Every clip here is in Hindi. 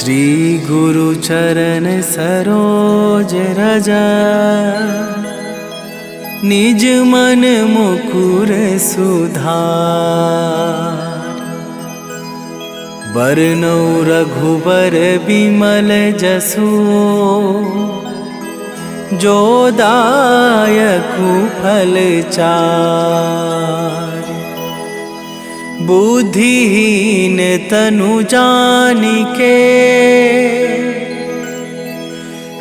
श्री गुरु चरण सरोज रज, निज मन मुकुर सुधार। बरनौ रघुबर बिमल जसु, जो दायकु फल चार। बुद्धिहीन तनु जानिके,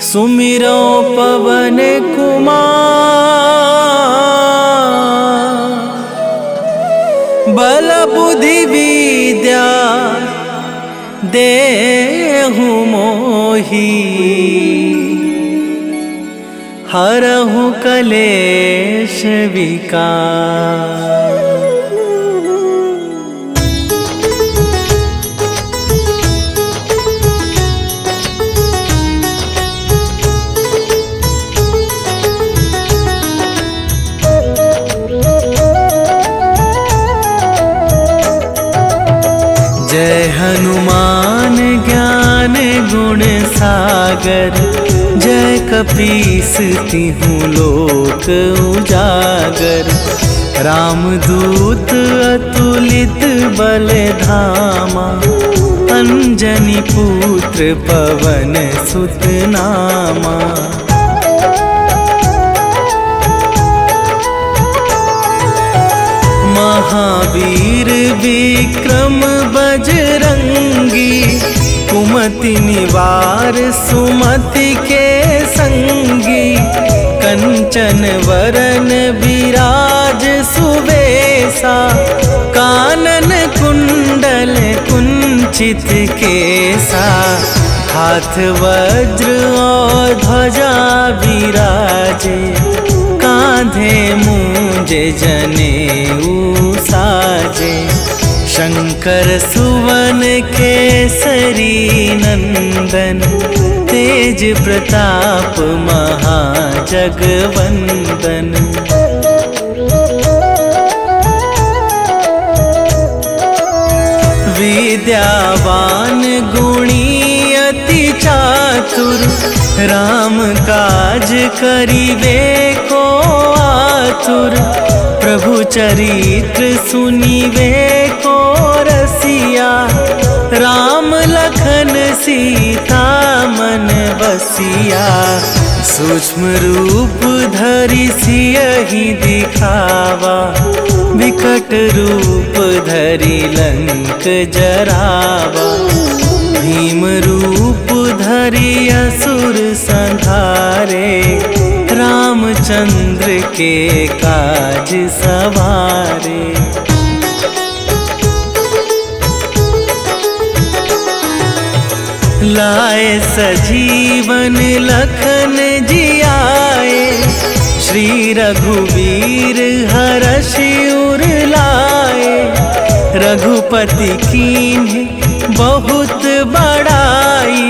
सुमिरो पवन कुमार। बल बुद्धि विद्या देहु मोहि, हरहु कलेश विकार। जय हनुमान ज्ञान गुण सागर, जय कपीस तिहुँ लोक उजागर। रामदूत अतुलित बल धामा, अंजनी पुत्र पवन सुत नामा। महावीर विक्रम बजरंगी, कुमति निवार सुमति के संगी। कंचन वरन विराज सुबेसा, कानन कुंडल कुंचित केसा। हाथ वज्र और ध्वजा विराजे, कांधे मूंज जनेऊ साजे। शंकर सुवन केसरी नंदन, तेज प्रताप महाजगवंदन। विद्यावान गुणी अति चातुर, राम काज करिबे को आतुर। प्रभु चरित्र सुनिबे को रसिया, राम लखन सीता मन बसिया। सूक्ष्म रूप धरि सियहि दिखावा, विकट रूप धरि लंक जरावा। भीम रूप धरि असुर संहारे, रामचंद्र के काज सवारे। लाए सजीवन लखन जियाए, श्री रघुवीर हरषि उर लाए। रघुपति कीन्हि बहुत बड़ाई,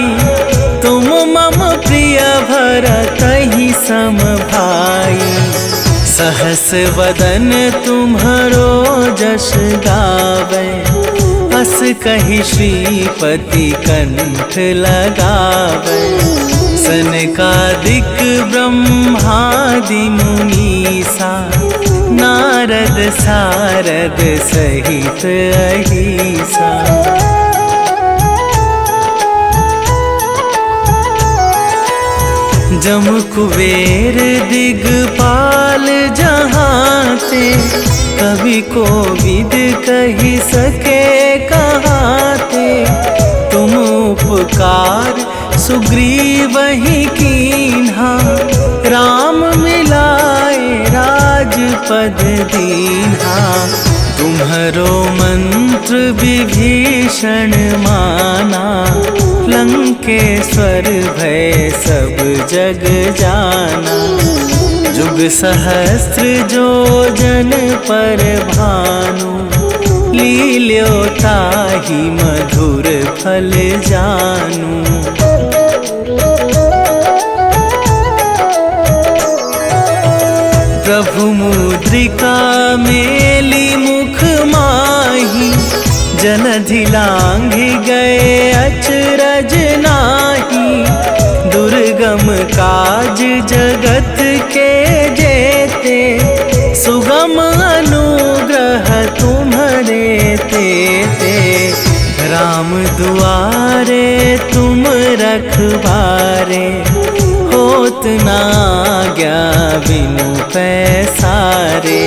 तुम मम प्रिय भरतहि सम भाई। सहस वदन तुम्हरो जस गावे, अस कहि श्रीपति कंठ लगावे। सनकादिक ब्रह्मादि मुनीसा, नारद सारद सहित अहिसा। जम कुबेर दिगपाल जहाते, कवि कोविद कहि सके कहाते। तुम उपकार सुग्रीवहि कीन्हा, राम मिलाए राजपद दीन्हा। तुम्हरो मंत्र विभीषण माना, लंकेश्वर भय सब जग जाना। जुग सहस्त्र जो जन पर भानु, लील्यो ताहि मधुर फल जानू। प्रभु मुद्रिका मेली मुख माही, जलधि लांघि गए अचरज दुर्गम काज जगत के जेते, सुगम अनुग्रह तुम्हारे तेते। राम दुआरे तुम रखवारे, होत ना आज्ञा बिनु पैसारे।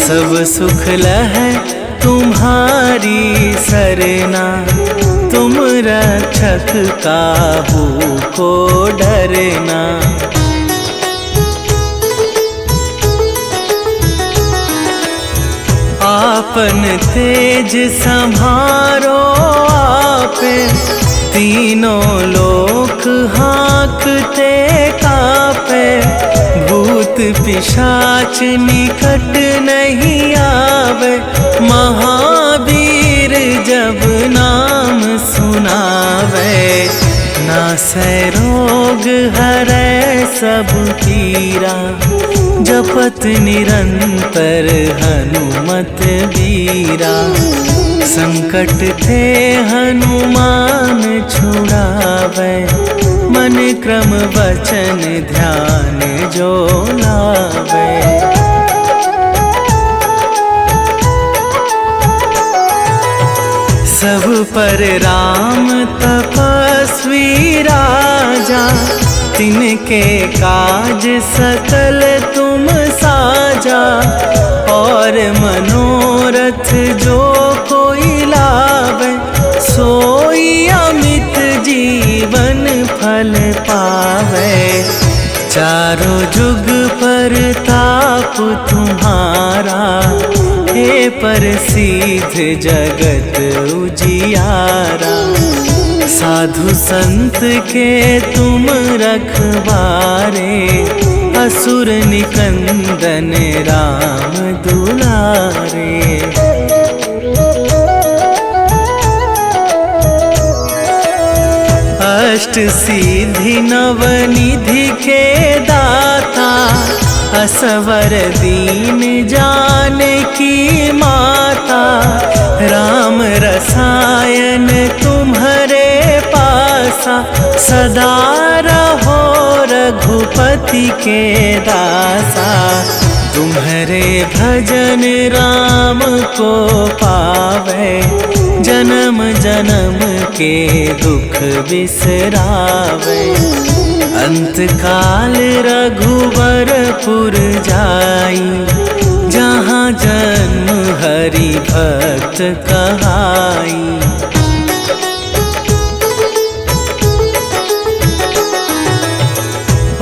सब सुख लहै तुम्हारी सरना, तुम रक्षक काहू को डरना। आपन तेज संभारो आपे, तीनों लोक हाँकते कापे। भूत पिशाच निकट नहीं आवे, महावीर जब नाम सुनावे। नासै रोग हरै सब पीरा, जपत निरंतर हनुमत बीरा। संकट ते हनुमान छुड़ावे, मन क्रम वचन ध्यान जो लावे। सब पर राम तपस्वी राजा, तिनके काज सकल तुम साजा। और मनोरथ जो कोई लावे, सोई अमित जीवन फल पावे। चारों जुग पर ताप तुम्हारा, हे प्रसिद्ध जगत उजियारा। साधु संत के तुम रखवारे, असुर निकंदन राम दुलारे। अष्ट सिद्धि नवनिधि के दाता, असवर दीन जानकी माता। राम रसायन तुम्हारे पासा, सदा रहो रघुपति के दासा। तुम्हारे भजन राम को पावे, जन्म जन्म के दुख बिसरावे। अंत काल रघुवरपुर जाई, जहाँ जन्म हरि भक्त कहाई।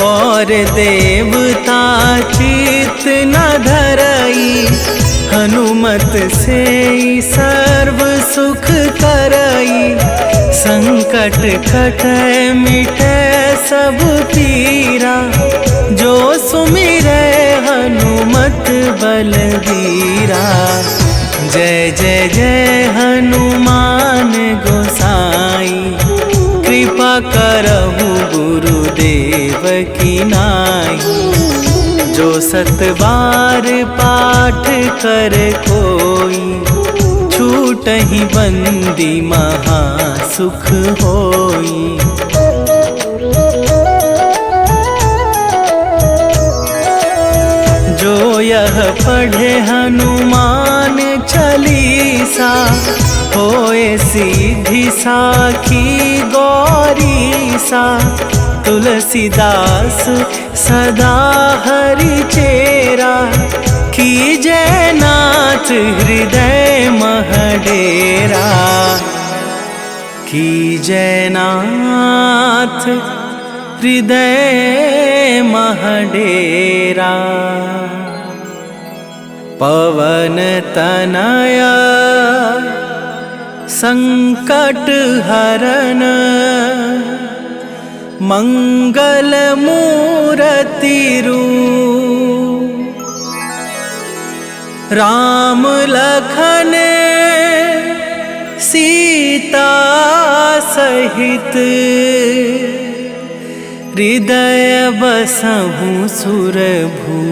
और देवता चित न धरई, हनुमत से सर्व सुख करई। संकट कटै मिटै सब पीरा, जो सुमिरै हनुमत बलबीरा। जय जय जय हनुमान गोसाई, कृपा करहु गुरुदेव की नाई। जो सत बार पाठ कर कोई, छूटहि बंदी महा सुख होई। जो यह पढ़े हनुमान चालीसा, होए सीधी साखी गौरीसा। तुलसीदास सदा हरि चेरा, कीजय नाथ हृदय मह डेरा। कीजय नाथ हृदय मह डेरा। पवन तनया संकट हरन, मंगल मूर्ति रूप। राम लखन सीता सहित, हृदय बसहु सुरभू।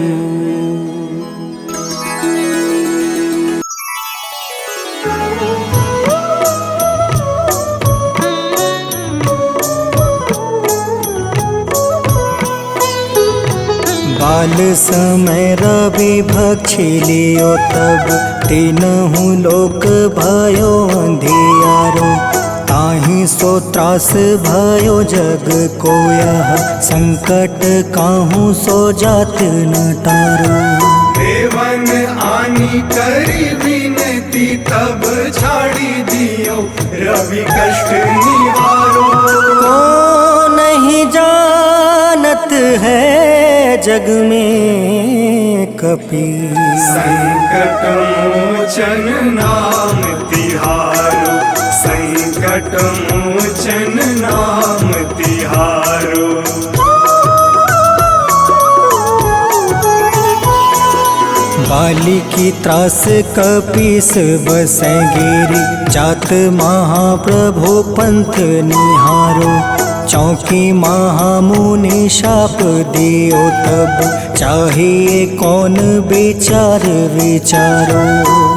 काल समय रवि भक्षी लियो तब तीनहु लोक भयो अंधियारो। ताहि सो त्रास भयो जग को यह संकट काहू सो जात न टारो। देवन आनी करी विनती तब छाड़ी दियो रवि कष्ट निवारो। को नहीं जानत है जग में कपि संकट मोचन नाम तिहारो। संकट मोचन नाम तिहारो। बाली की त्रास कपीस बसै गिरी। जात महाप्रभु पंथ निहारो। चौकी महामुनि शाप दियो तब चाहिए कौन विचार विचारो।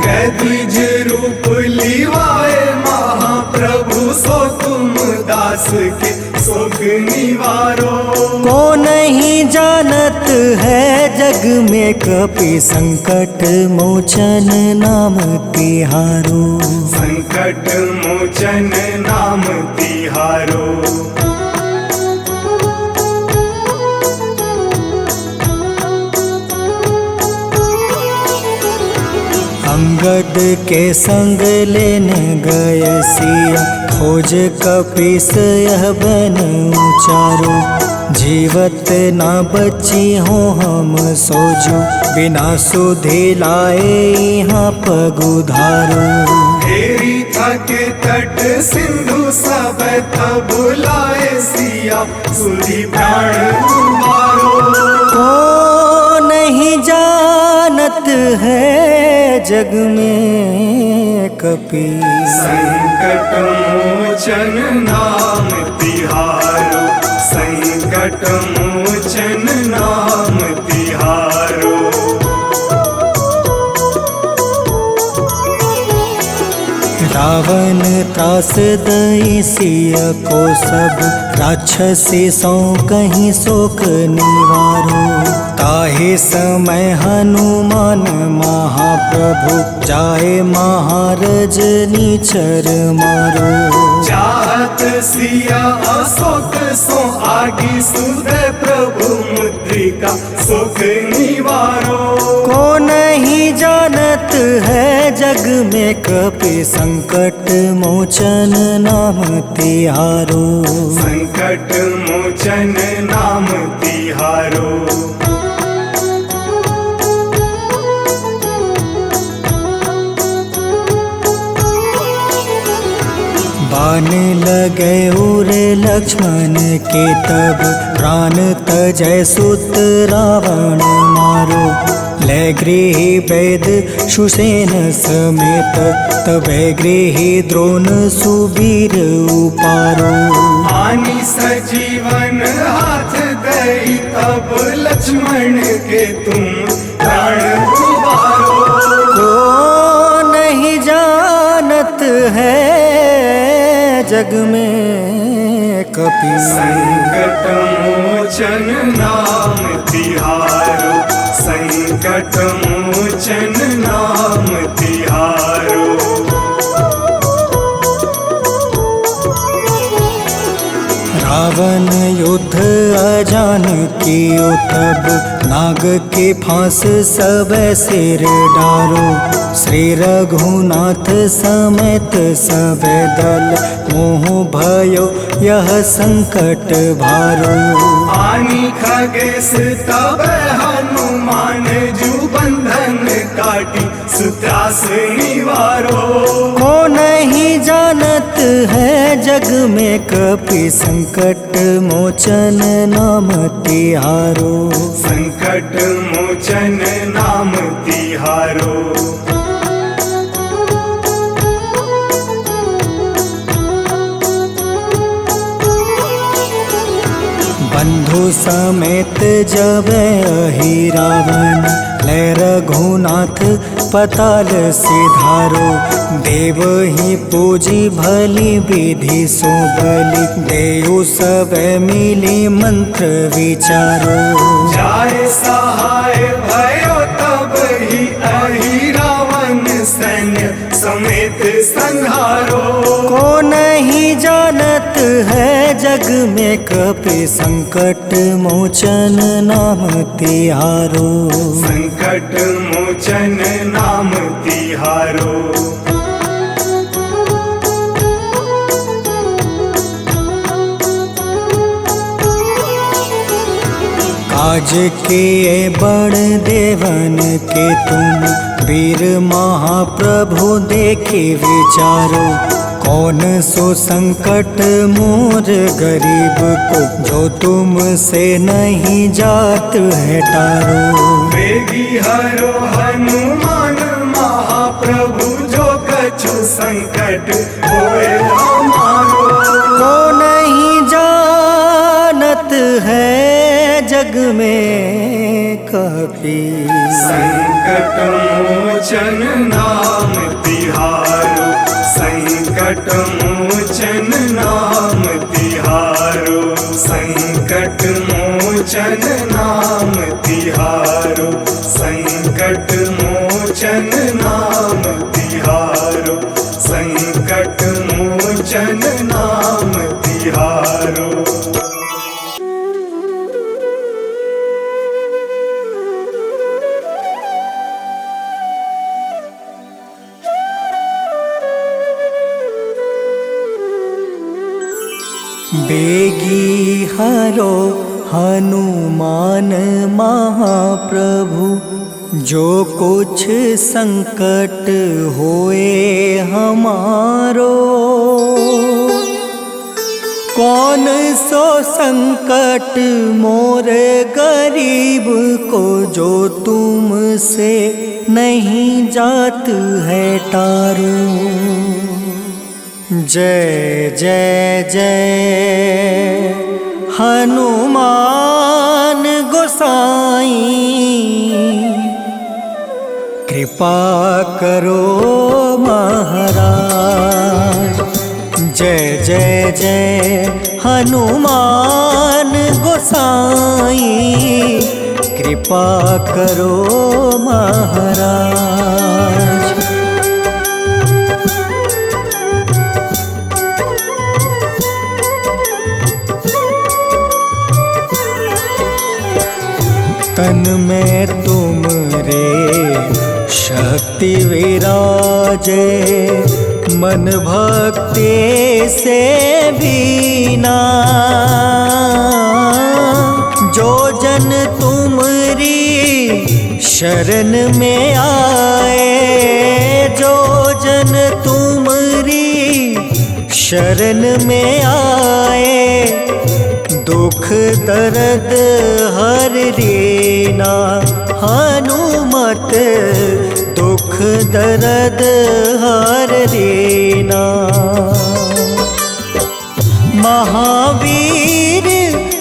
कैद्विज रूप लिवाए महाप्रभु सो तुम दास के सुख निवारो। को नहीं जानत है जग में कपि संकट मोचन नाम तिहारो। संकट मोचन नाम तिहारो। अंगद के संग लेने गए सिया। खोज कपीस यह बन उचारो। जीवत ना बची हो हम सोजो। बिना सुधि लाए यहाँ पग उधारो। हेरी थके तट सिंधु सब तब लाए सिया सुधि प्राण तुम्हारो। को नहीं जानत है जग में कपि संकट मोचन नाम तिहारो। संकट मोचन नाम तिहारो। रावण त्रास दई सिया को सब। राक्षसी सो कहीं शोक निवारो। ताहे समय हनुमान महाप्रभु जाए महारज नीचर मारो। चाहत सिया अशोक सो आगी सुधे प्रभु मुद्रिका सुख निवारो। को नहीं जानत है जग में कपि संकट मोचन नाम तिहारो। संकट मोचन नाम तिहारो। बाण लगे उरे लक्ष्मण के तब प्राण तजय सुत रावण मारो। ले गृह वैद सुसेन समेत तबे गृह द्रोण सुबीर उपारो। आनी सजीवन हाथ दई तब लक्ष्मण के तुम प्राण उबारो। को नहीं जानत है जग में कपि संकट मोचन नाम तिहारो। संकट मोचन नाम तिहारो। रावण युद्ध अजान कियो तब नाग के फांस सब सिर डारो। श्री रघुनाथ समेत सब दल मोह भयो यह संकट भारो। आनी खगेश तब हनुमान जू बंधन काटी सुत्रास निवारो। को नहीं जानत है जग में कपि संकट मोचन नाम तिहारो। संकट मोचन नाम तिहारो। बंधु प्रभु समेत जब अहि रावण, ले रघुनाथ पताल सिधारो। देव ही पूजी भली विधि सो बलि, देव सब मिली मंत्र विचारो। जाय सहाय भयो तब ही अहि रावण सैन्य समेत संहारो। को नहीं जानत है जग में कपि संकट मोचन नाम तिहारो। संकट मोचन नाम तिहारो। काज किए बड़ देवन के तुम, वीर महाप्रभु देखे विचारो। कौन सो संकट मोर गरीब को, जो तुम से नहीं जात है टारो। वेगी हरो हनुमान महाप्रभु, जो कछु संकट होए हमारो। को नहीं जानत है जग में कपि, संकट मोचन नाम तिहारो। संकट मोचन नाम तिहारो। संकट मोचन नाम तिहारो। संकट मोचन नाम तिहारो। संकट मोचन नाम तिहारो। बेगी हरो हनुमान महाप्रभु, जो कुछ संकट होए हमारो। कौन सो संकट मोर गरीब को, जो तुम से नहीं जात है टारो। जय जय जय हनुमान गोसाई, कृपा करो महाराज। जय जय जय हनुमान गोसाई, कृपा करो महाराज। तन में तुम रे शक्ति विराजे, मन भक्ति से बीना। जो जन तुमरी शरण में आए, जो जन तुमरी शरण में आए, दुख दर्द हर लेना। हनुमत दुख दर्द हर लेना। महावीर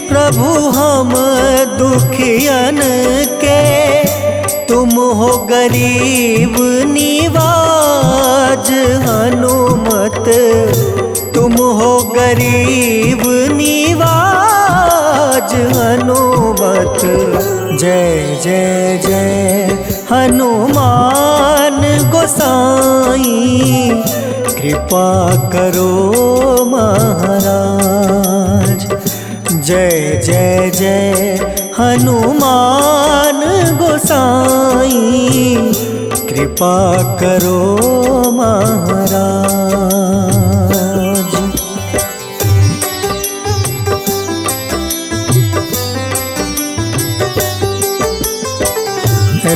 प्रभु हम दुखियन के, तुम हो गरीब निवाज। हनुमत तुम हो गरीब निवाज। हनुमत जय जय जय हनुमान गोसाई, कृपा करो महाराज। जय जय जय हनुमान गोसाई, कृपा करो महाराज।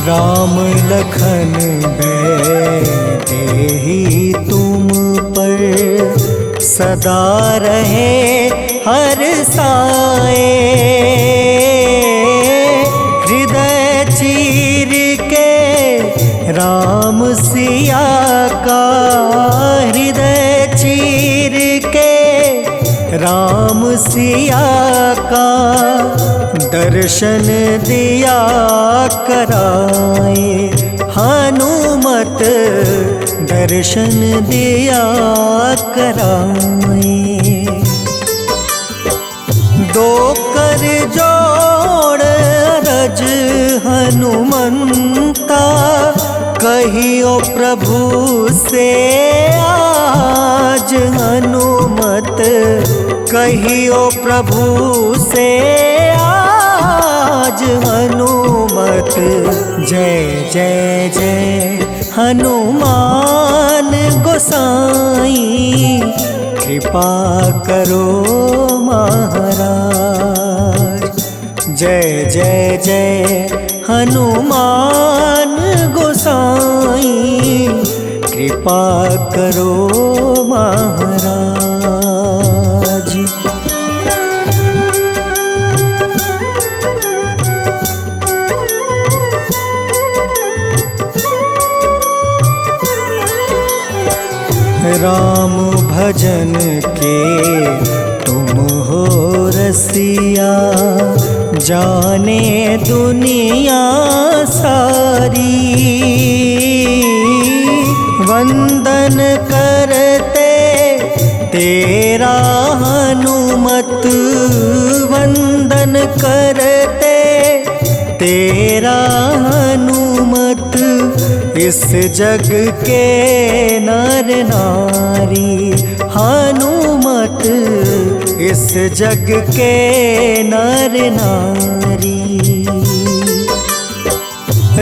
राम लखन देहि तुम पर, सदा रहे हर साए। हृदय चीर के राम सिया का, हृदय चीर के राम सिया का, दर्शन दिया कराए, हनुमत दर्शन दिया कराए। दो कर जोड़ अरज हनुमंता, कहियो प्रभु से आज हनुमत, कहियो प्रभु से आज हनुमत। जय जय जय हनुमान गोसाई, कृपा करो महाराज। जय जय जय हनुमान गोसाई, कृपा करो महाराज। राम भजन के तुम हो रसिया, जाने दुनिया सारी। वंदन करते तेरा हनुमत, वंदन करते तेरा हनुमत। इस जग के नर नारी हनुमत, इस जग के नर नारी।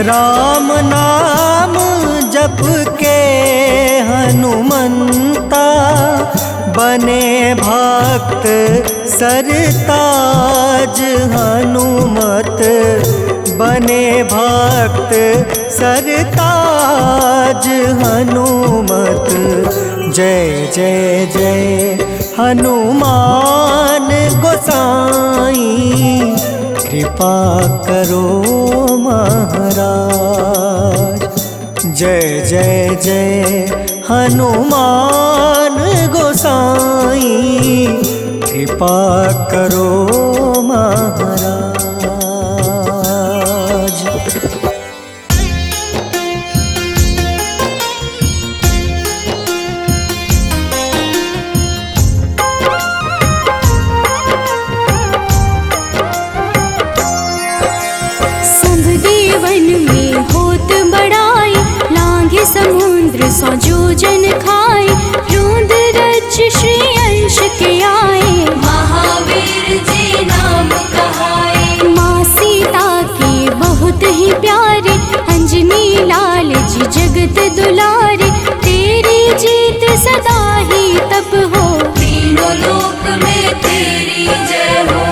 राम नाम जप के हनुमंता, बने भक्त सरताज हनुमत, बने भक्त सरताज हनुमत। जय जय जय हनुमान गोसाई, कृपा करो महाराज। जय जय जय हनुमान गोसाई, कृपा करो महाराज। समुद्र सौ जोजन खाए, रोंद रज श्री अंश के आए। महावीर जी नाम कहाए, माँ सीता के बहुत ही प्यारे, अंजनी लाल जी जगत दुलारे। तेरी जीत सदा ही तब हो, तीनों लोक में तेरी जय हो।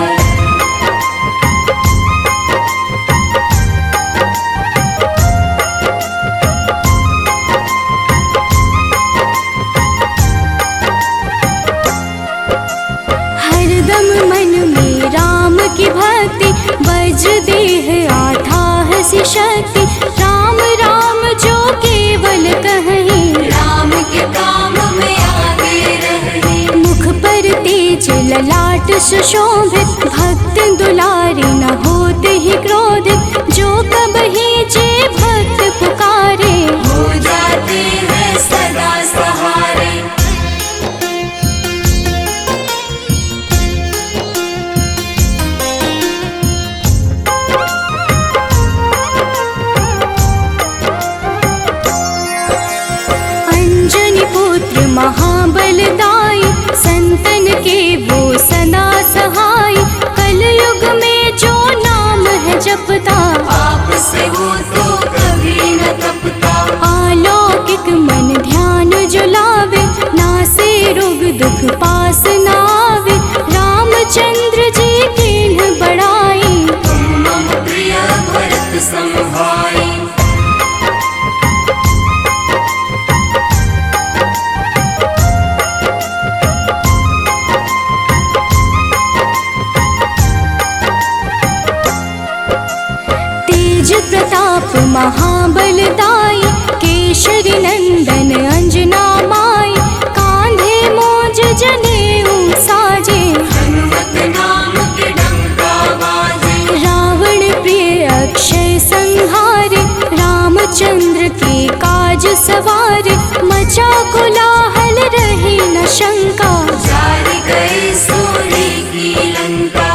की भक्ति वज्र देह आठाह सी शक्ति, राम राम जो केवल कहीं, राम के काम में आगे रहे। मुख पर तेज ललाट सुशोभित, भक्त दुलारे न होते ही क्रोधित। जो कबहि जे भक्त पुकारे, हो जाते हैं सदा सहारे। महाबलदाई, संतन के वो सदा सहाय। कलयुग में जो नाम है जपता, पाप से वो तो कभी न तपता। अलौकिक मन ध्यान जो लावे, नासे रोग दुख पास न आवे। रामचंद्र जी किन्ह बड़ाई, तुम मम प्रिय भरत सम भाई। प्रताप महाबलदाई, केशरी नंदन अंजना माई। कांधे मोज जने कोलाहल रहे न शंका, जार गए सूर्य की लंका।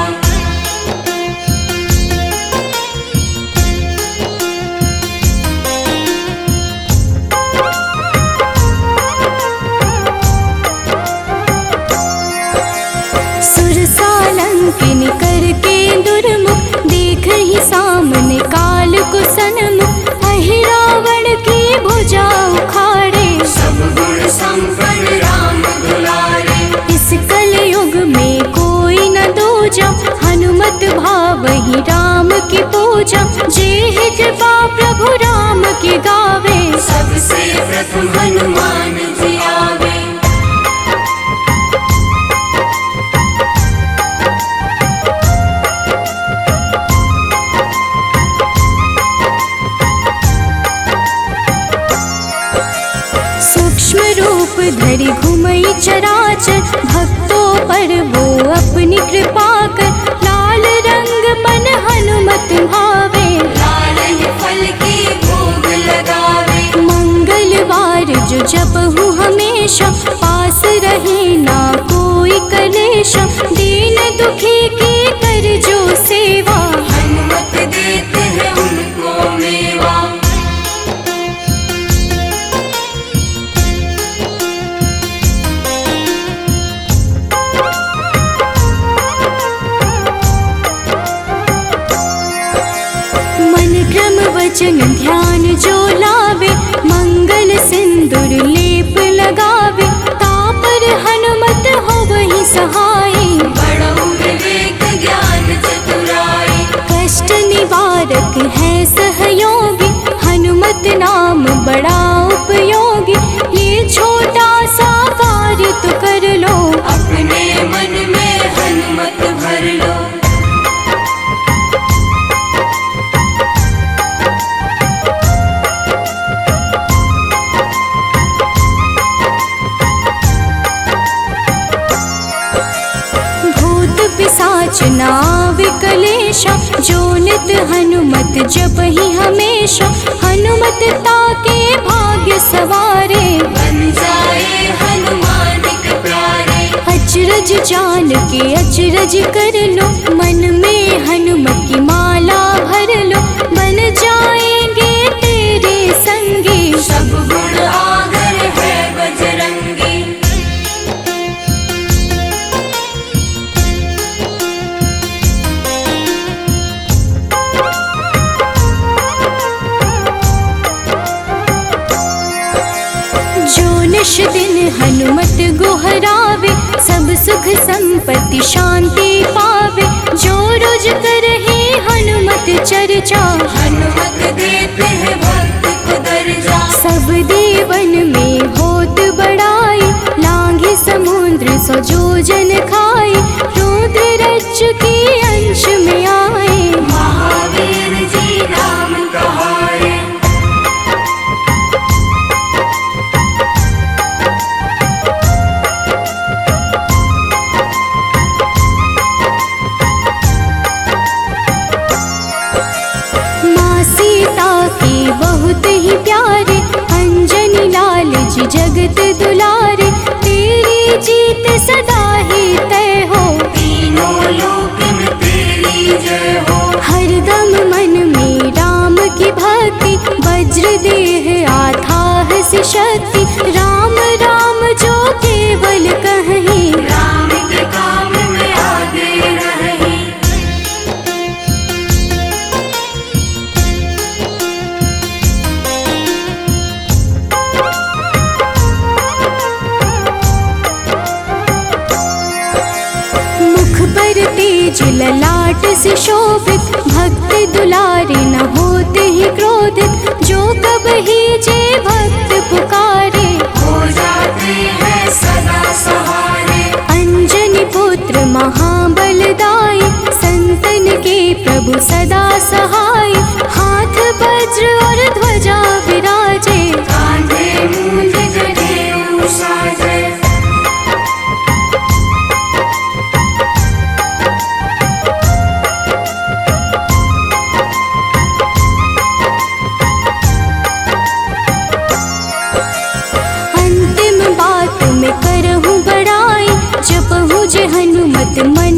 सुरसालंकिनी करके दुर्मुख, देख ही सामने काल को सन्मुख। अहिरावण की भुजा उखाड़े, सब गुण संपन्न राम दुलारे। इस कलयुग में कोई न दूजा, हनुमत भावहि राम की पूजा। जेहि कृपा प्रभु राम की गावे, सबसे प्रथम हनुमान जी आवे। सूक्ष्म रूप धरि घुमई चराचर, भक्तों पर वो अपनी कृपा कर। लाल रंग मन हनुमत भावे, लाल ही फल की भोग लगावे। मंगलवार जो जपहु हमेशा, पास रहे ना कोई कलेशा। दीन दुखी की कर जो सेवा, हनुमत देते हैं उनको मेवा। क्रम वचन ध्यान जो लावे, मंगल सिंदूर लेप लगावे। तापर हनुमत हो वही सहाय, बड़ो विवेक ज्ञान चतुराई। कष्ट निवारक है सहयोगी, हनुमत नाम बड़ा उपयोगी। ये छोटा सा कार्य तो कर लो, अपने मन में हनुमत भर लो। पिशाच नाव कलेशा, जो नित हनुमत जपहि हमेशा। हनुमत ताके भाग्य सवारे, बन जाए हनुमान के प्यारे। अचरज जान के अचरज कर लो, मन में हनुमत की माला भर लो। बन जाएंगे तेरे संगी, सब गुण आगर है बजरंगी। निश दिन हनुमत गोहरावे, सब सुख संपत्ति शांति पावे। जो रोज करहे हनुमत चर्चा, हनुमत देते हैं भक्त को दर्जा। सब देवन में होत बड़ाई, लांघे समुद्र सौ जोजन खाए। रुद्र रज्जु के अंश में आए, महावीर जी राम कहाए। बहुत ही प्यारे, अंजनी लाल जी जगत दुलारे। तेरी जीत सदा ही तय हो, तीनों लोक में तेरी जय हो। हरदम मन में राम की भक्ति, वज्र देह आथाह से शक्ति। राम राम जो केवल कहीं, राम के काम में आगे रहे। तेज ललाट से शोभित, भक्त दुलारे न होते ही क्रोधित। जो कब ही जे भक्त पुकारे, हो जाते हैं सदा सहारे। अंजनी पुत्र महाबलदाई, संतन के प्रभु सदा सहाय। हाथ वज्र और ध्वजा विराजे, कांधे मूंज जनेऊ साजे। अंतिम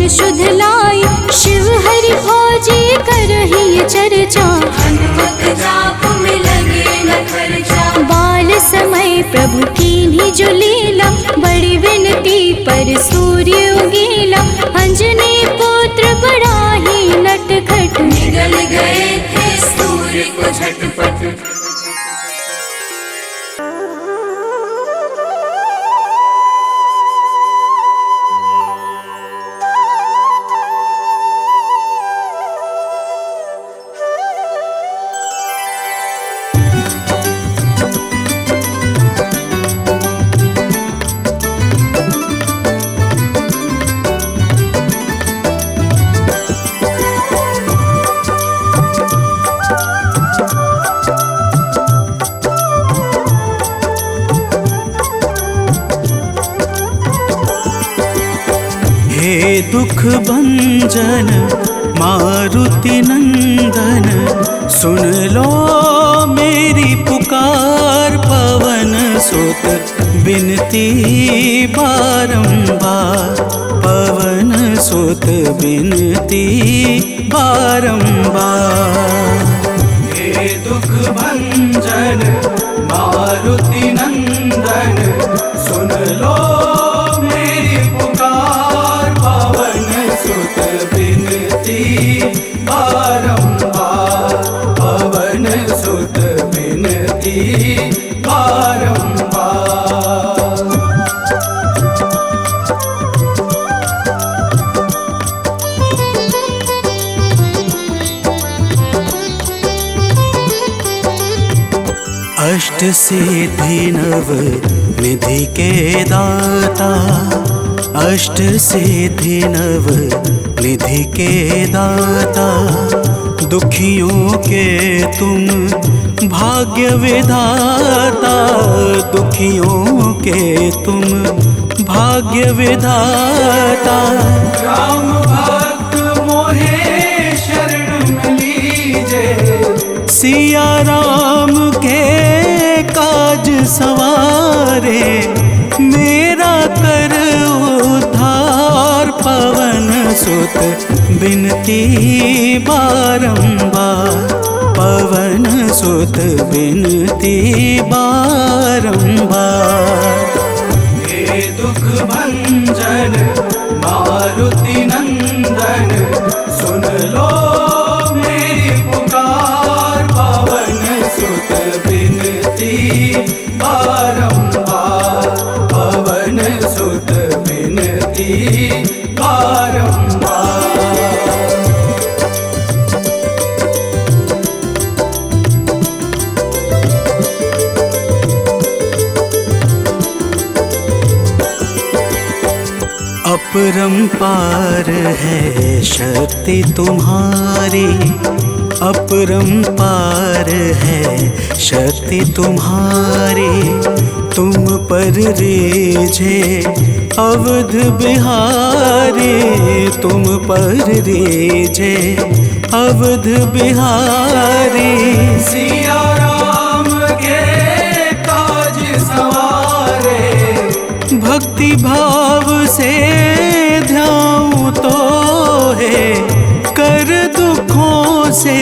मन शुद्ध लाई, शिव हरि भोजी करही चर्चा, हनुमत जाप में लगे न खर्चा। बाल समय प्रभु कीन्ही जो लीला, बड़ी विनती पर सूर्य उगीला, अंजनी पुत्र बड़ा ही नटखट, निगल गए थे सूर्य को झटपट। हे दुख भंजन मारुति नंदन, सुन लो मेरी पुकार, पवन सुत बिनती बारंबार, पवन सुत बिनती बारंबार। हे दुख भंजन मारुति नंदन, सुन लो मेरी पुकार, पवन सुत बिनती बारंबार, पवन सुत बिनती बारंबार। अष्ट सिद्धि नव निधि के दाता, अष्ट सिद्धि नव निधि के दाता, दुखियों के तुम भाग्य विधाता, दुखियों के तुम भाग्य विधाता। राम भक्त मोहे शरण लीजे, सिया राम के काज सवारे, मेरा कर उद्धार, पवन सुत बिनती बारंबार, पवन सुत बिनती बारंबार। हे दुख भंजन मारुति नंदन, सुन लो मेरी पुकार, पवन सुत बिनती बारंबार, पवन सुत बिनती बारंबार। अपरंपार है शक्ति तुम्हारी, अपरंपार है शक्ति तुम्हारी, तुम पर रीझे अवध बिहारी, तुम पर रीझे अवध बिहारी। सिया राम के काज सवारे, भक्ति भाव से ध्याऊं तो है, कर दुखों से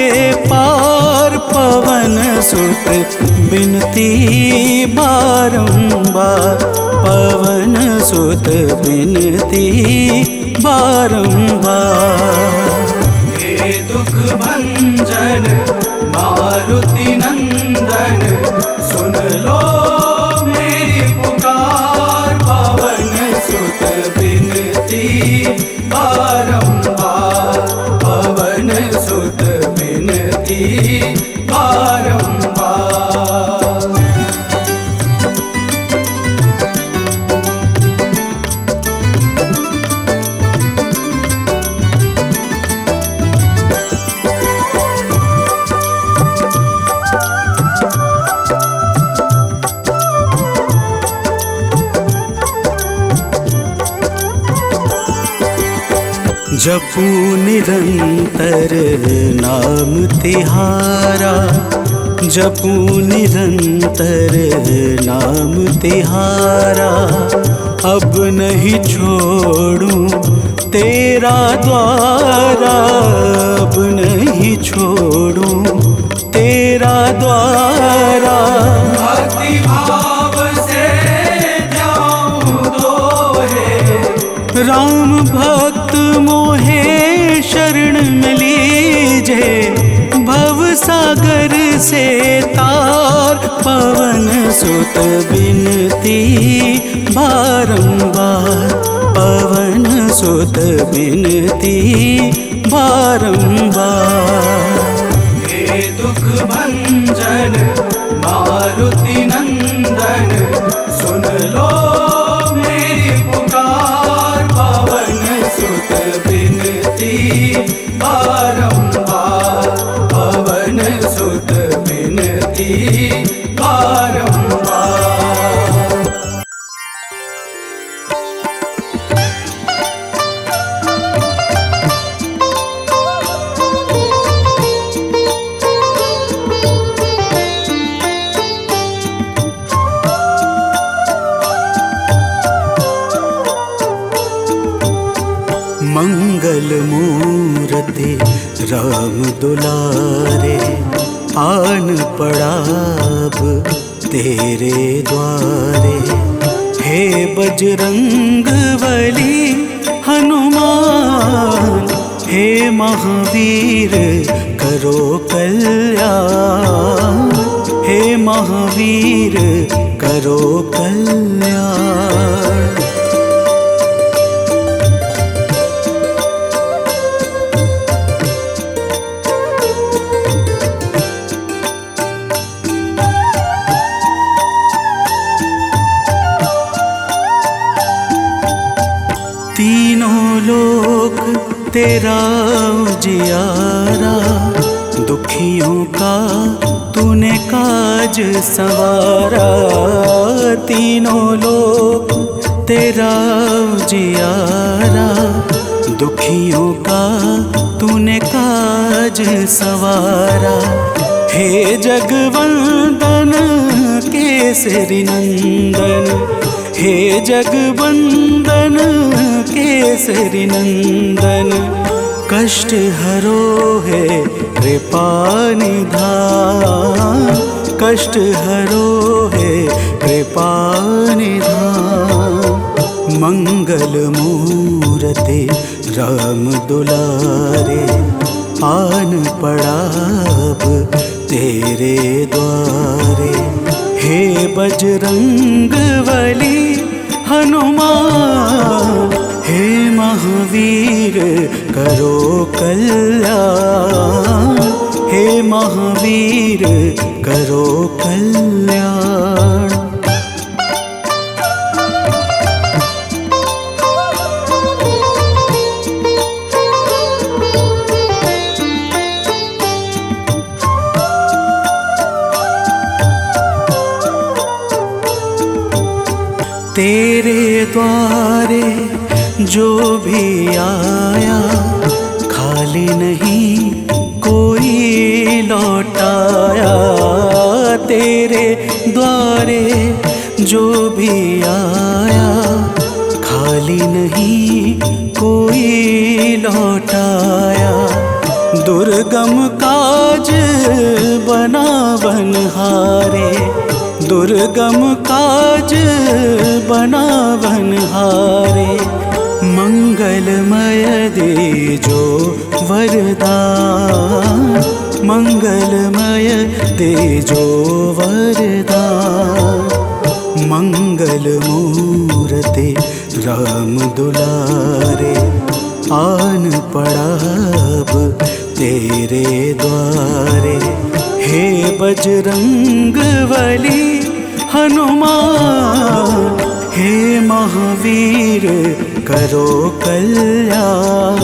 पार, पवन सुत बिनती बारंबार, पवन सुत बिनती बारंबार। हे दुख भंजन मारुति नंदन, सुन लो मेरी पुकार, पवन सुत बिनती बारंबार, पवन सुत बिनती बारंबार। जपू निरंतर नाम तिहारा, जपू निरंतर नाम तिहारा, अब नहीं छोड़ूं तेरा द्वारा अब नहीं छोड़ूं, तेरा द्वारा भक्ति भाव से जाऊं दोहे। राम भक्त मोहे शरण में लीजे, भव सागर से तार पवन सुत बिनती बारंबार, पवन सुत बिनती बारंबार। हे दुख भंजन मारुति नंदन, सुन लो मेरी पुकार, पवन सुत बिनती बारंबार, पवन सुत बिनती बारंबार। मंगल मूर्ति राम दुलारे, आन पड़ा अब तेरे द्वारे। हे बजरंग बली हनुमान, हे महावीर करो कल्याण, हे महावीर करो कल्याण। तीनों लोक तेरा उजियारा, दुखियों का तूने काज सवारा। तीनों लोक तेरा उजियारा, दुखियों का तूने काज सवारा। हे जगवंदन केसरी नंदन, हे जगवंदन केसरी नंदन, कष्ट हरो है कृपा निधान, कष्ट हरो है कृपा निधान। मंगल मूर्ति राम दुलारे, आन पड़ा अब तेरे द्वारे। हे बजरंग बली हनुमान, हे महावीर करो कल्याण, हे महावीर करो कल्याण। तेरे द्वारे जो भी आया, खाली नहीं कोई लौटाया। तेरे द्वारे जो भी आया, खाली नहीं कोई लौटाया। दुर्गम काज बना बनहारे, दुर्गम काज बना बनहारे। मंगलमय दे जो वरदान, मंगलमय दे जो वरदान। मंगल मूर्ति राम दुलारे, आन पड़ा अब तेरे द्वारे। हे बजरंग बली हनुमान, हे महावीर करो कल्याण,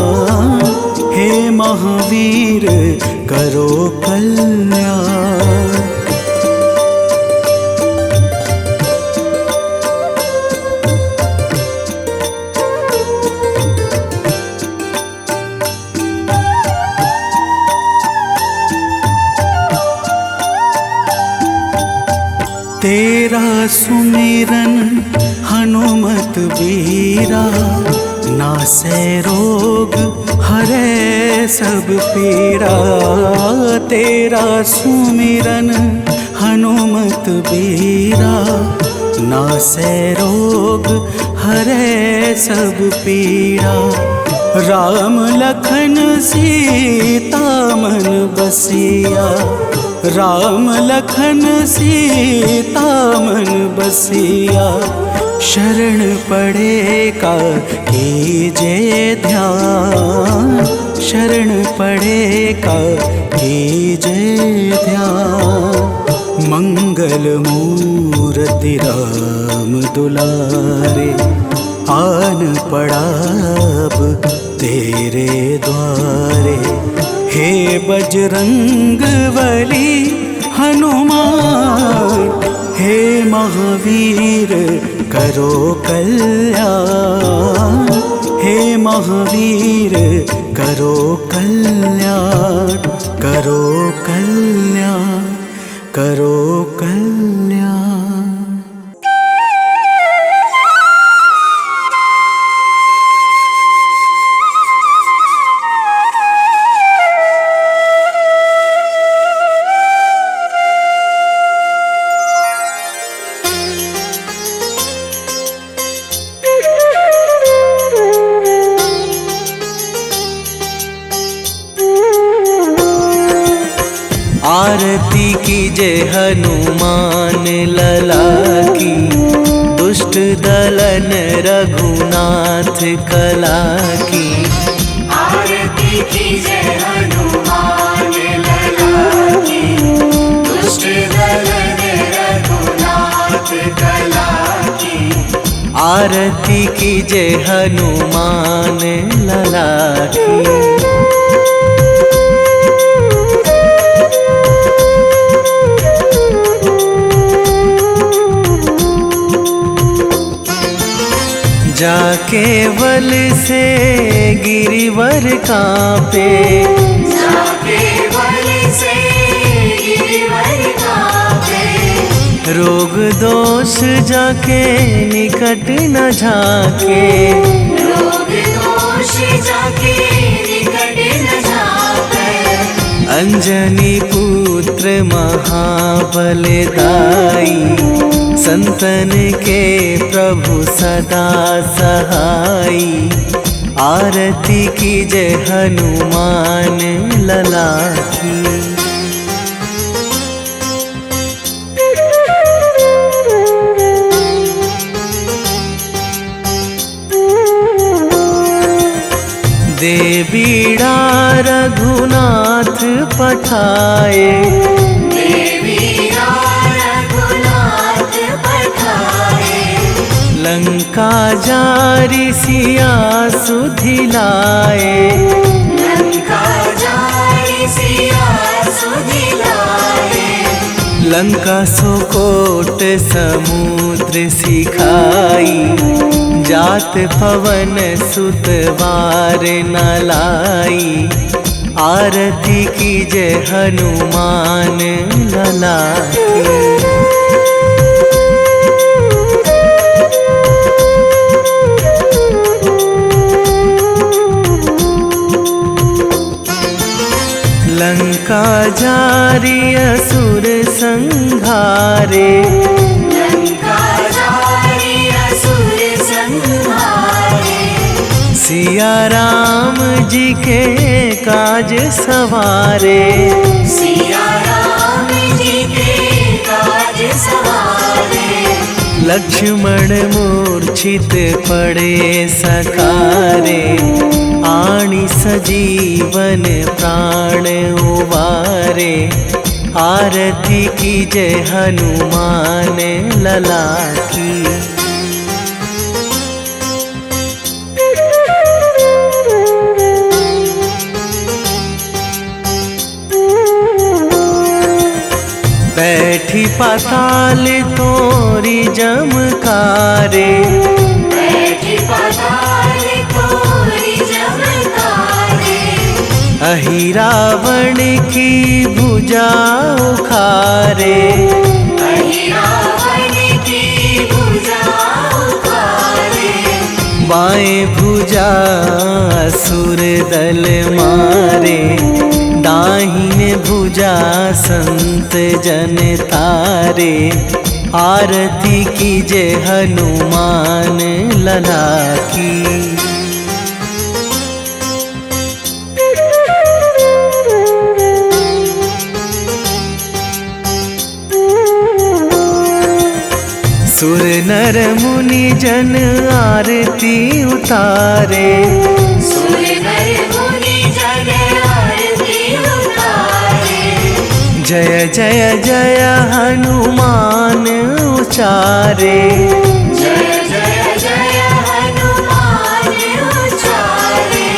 हे महावीर करो कल्याण। तेरा सुमिरन हनुमत वीरा, नासै रोग हरै सब पीड़ा, तेरा सुमिरन हनुमत बीरा। नासै रोग हरै सब पीड़ा, राम लखन सीता मन बसिया। राम लखन सीता मन बसिया, शरण पड़े का कीजे ध्यान। शरण पड़े का कीजे ध्यान। मंगल मूर्ति राम दुलारे, आन पड़ा अब तेरे द्वारे। हे बजरंग बली हनुमान, हे महावीर करो कल्याण। हे महावीर करो कल्याण, करो कल्याण, करो कल्याण। आरती कीजे हनुमान लला की, दुष्ट दलन रघुनाथ कला की। आरती कीजे हनुमान लला की, दुष्ट दलन रघुनाथ कला की। आरती कीजे हनुमान लला की। जाके बल से गिरिवर कांपे, जाके बल से गिरिवर कांपे। रोग दोष जाके निकट न झाके, रोग दोष जाके निकट न झाके। अंजनी पुत्र महाबल दाई, संतन के प्रभु सदा सहाई। आरती कीजे हनुमान लला की। दे बीड़ा रघुनाथ पठाए, लंका जारी सिया सुधिलाए। लंका जारी सिया सुधिलाए। लंका सोकोट समुद्र सिखाई, जात पवन सुत वार न लाई। आरती कीजे हनुमान लला की। लंका जारी असुर संहारे, लंका जारी असुर संहारे। सिया राम जी के काज सवारे, सिया राम जी के काज सवारे। लक्ष्मण मूर्छित पड़े सकारे, आणी सजीवन प्राण उवारे। आरती कीजे हनुमान लला की। बैठी पाताल तोरी जमकारे, बैठी पाताल तोरी जमकारे। अहि रावण की भुजा उखारे, अहि रावण की भुजा उखारे। बाएं भुजा असुर दल मारे, दाहिने भुजा संत जन तारे। आरती कीजे हनुमान लला की। सुर नर मुनि जन आरती उतारे, सुर नर मुनि जन आरती उतारे। जय जय जय हनुमान उचारे, जय जय जय हनुमान उचारे।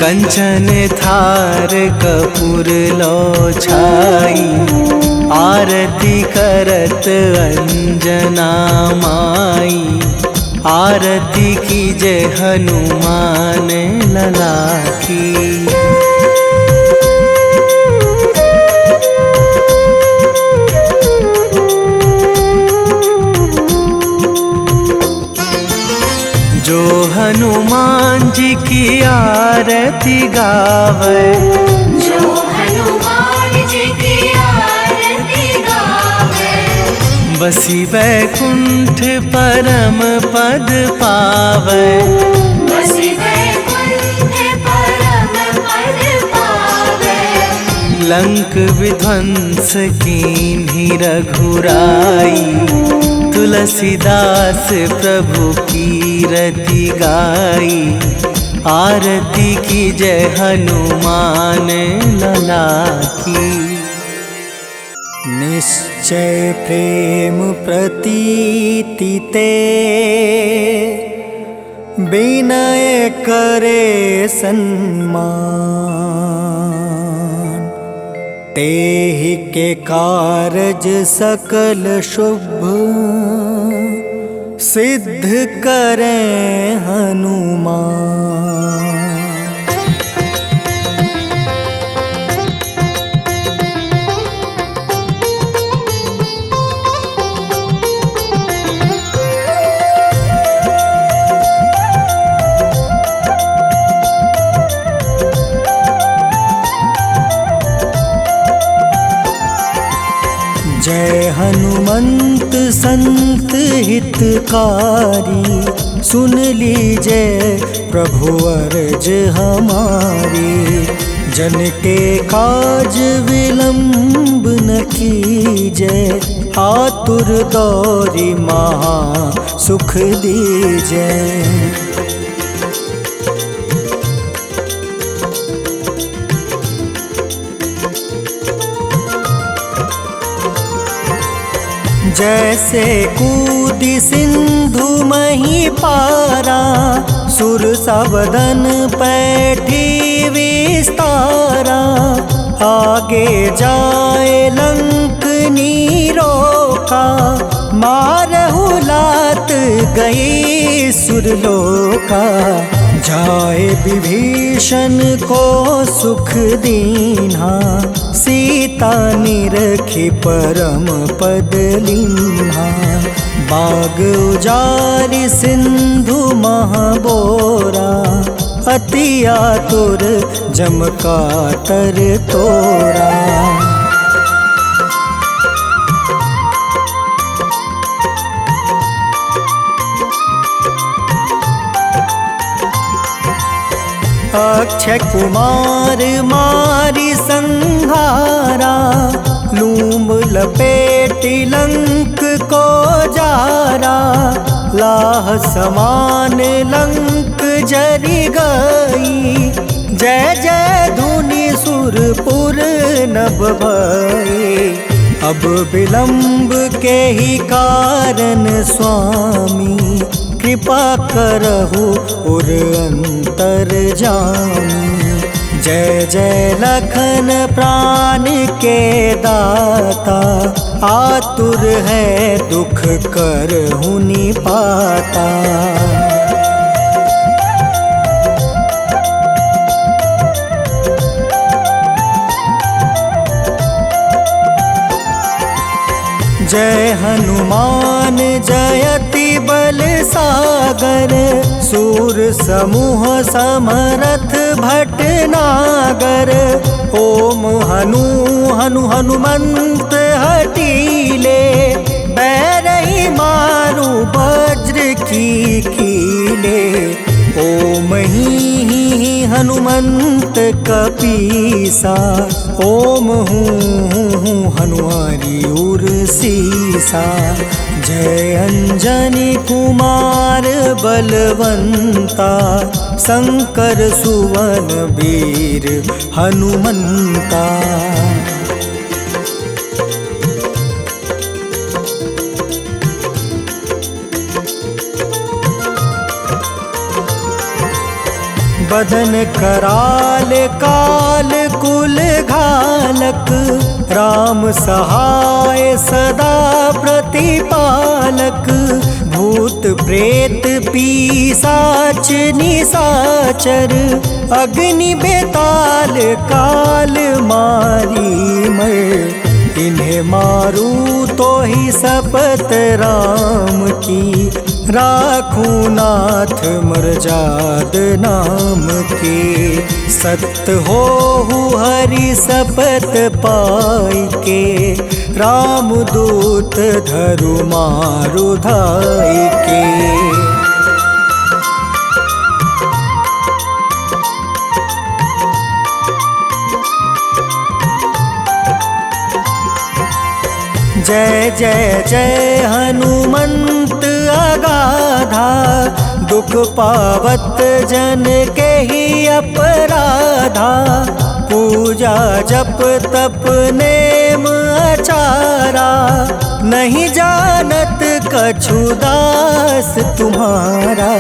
कंचन थार कपूर लो छाई, आरती करत अंजना माई। आरती कीजे हनुमान लला की। जो हनुमान जी की आरती गावे, जो हनुमान जी की आरती गावे। बसी वैकुंठ परम पद पावे, बसी वैकुंठ परम पद पावे। लंक विध्वंस कीन्ही रघुराई। तुलसीदास प्रभु कीरति गाई। आरती कीजे हनुमान लला की। निश्चय प्रेम प्रतीति ते, विनय करे सन्मान। तेहि के कारज सकल शुभ, सिद्ध करें हनुमान। जय हनुमंत संत हितकारी, सुन लीजिए प्रभु अर्ज हमारी। जन के काज विलंब न कीजिए, आतुर दौरी महा सुख दीजिए। जैसे कूदी सिंधु मही पारा, सुर सबदन पैठी विस्तारा। आगे जाए लंक नीरोका, मारहु लात गई सुरलोका। जाए विभीषण को सुख दीन्हा, सीता निरखी परम पद लीन्हा। बाग उजारि सिंधु महाबोरा, अति आतुर जम कातर तोरा। अक्षय कुमार मारी संहारा, लूम लपेटी लंक को जारा। लाह समान लंक जरी गई, जय जय धुनि सुरपुर नभ भई। अब विलंब के ही कारण स्वामी, कृपा करहु उर अंतर जामी। जय जय लखन प्राण के दाता, आतुर है दुख करहु निपाता। जय हनुमान जयति बल सागर, सूर समूह समरथ भटनागर। ओम हनु हनु हनुमंत हटीले, बैरही मारू वज्र की कीले। ओम ही हनुमंत कपीसा, ओम हूँ हनुमारी उर सीसा। जय अंजनी कुमार बलवंता, शंकर सुवन वीर हनुमंता। बदन कराल काल कुल घालक, राम सहाय सदा प्रतिपालक। भूत प्रेत पिशाच निशाचर, अग्नि बेताल काल मारी मर। इन्हें मारू तो ही शपथ राम की, राखू नाथ मर्जाद नाम के। सत्य हो हरि शपथ पाई के, राम दूत धरु मारु धाई के। जय जय जय हनुमंत अगाधा, दुख पावत जन के ही अपराधा। पूजा जप तप नेम आचारा, नहीं जानत कछु दास तुम्हारा।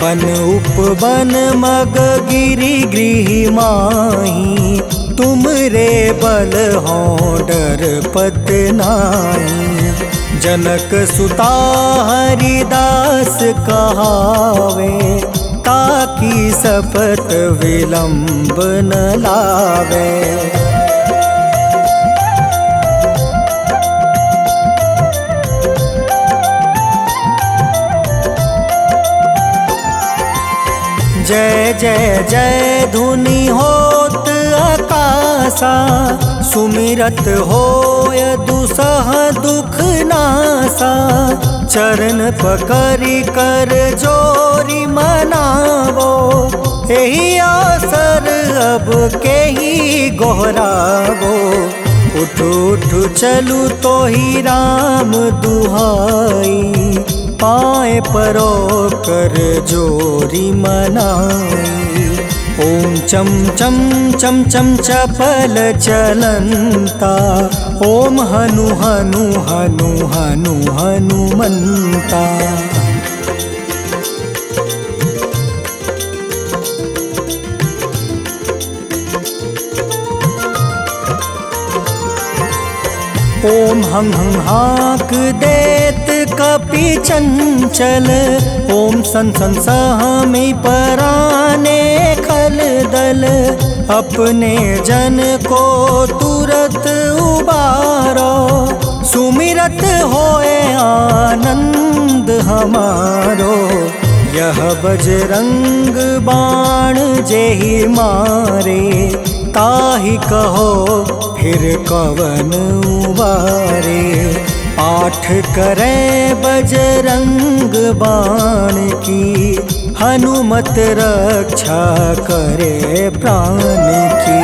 बन उपवन मग गिरि गृह माही, तुम रे बल हो डर पत नाई। जनक सुता हरिदास कहावे, ताकि शपथ विलंब न लावे। जय जय जय धुनि होत आकाशा, सुमिरत होय दुसह दुख नासा। चरण पकड़ि कर जोरी मनावो, एही अवसर अब के ही गोहरावो। उठ उठ चलू तो ही राम दुहाई, पाए परो कर जोरी मनाई। ओम चम चम चम चम चपल चलंता, ओम हनु हनु हनु हनु हनुमंता। ओम हं हं हाक देत कपि चंचल, ओम सन सन सहमी पराने खल दल। अपने जन को तुरत उबारो, सुमिरत होए आनंद हमारो। यह बजरंग बाण जेहि मारे, ताहि कहो फिर कवन उबारे। पाठ करें बजरंग बाण की, हनुमत रक्षा करे प्राण की।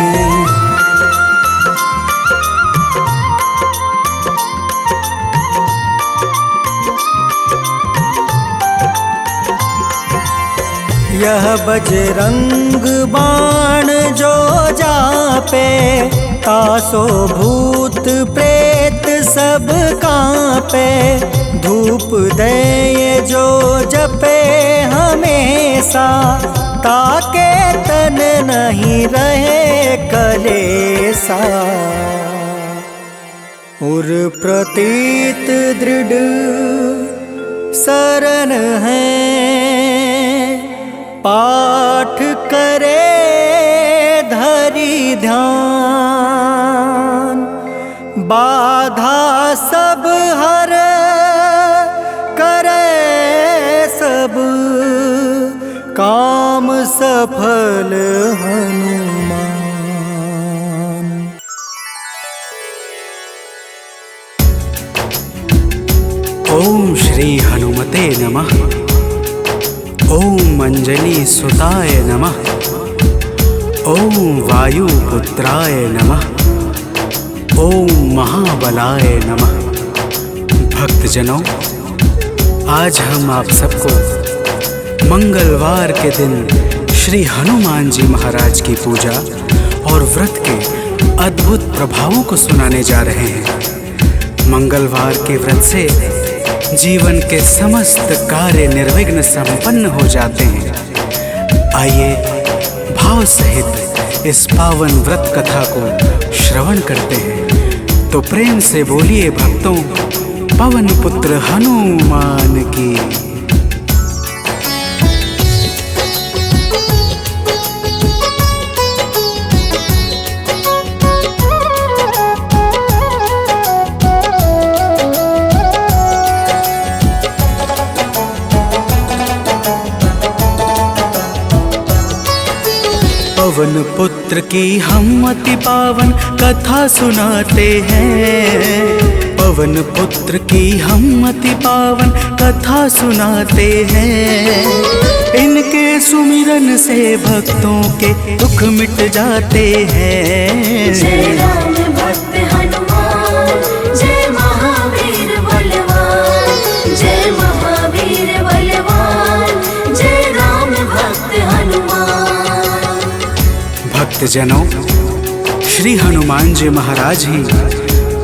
यह बजरंग बाण जो जापे, तासो भूत प्रेत सब कांपे। धूप दे जो जपे हमेशा, ताके तन नहीं रहे कलेसा। उर प्रतीत दृढ़ शरण है, पाठ करे धरि ध्यान। बाधा सब हर करे सब काम सफल हनुमान। ओम श्री हनुमते नमः। ओम अंजनी सुताय नमः। ओम वायुपुत्राय नमः। ओम महाबलाय नमः। भक्तजनों, आज हम आप सबको मंगलवार के दिन श्री हनुमान जी महाराज की पूजा और व्रत के अद्भुत प्रभावों को सुनाने जा रहे हैं। मंगलवार के व्रत से जीवन के समस्त कार्य निर्विघ्न संपन्न हो जाते हैं। आइए भाव सहित इस पावन व्रत कथा को श्रवण करते हैं। तो प्रेम से बोलिए भक्तों, पवन पुत्र हनुमान की। पवन पुत्र की हम अति पावन कथा सुनाते हैं। पवन पुत्र की हम अति पावन कथा सुनाते हैं। इनके सुमिरन से भक्तों के दुख मिट जाते हैं। जय राम भक्त हनुमान, जय महावीर बलवान, जय महावीर बलवान, जय राम भक्त हनुमान। भक्तजनों, श्री हनुमान जी महाराज ही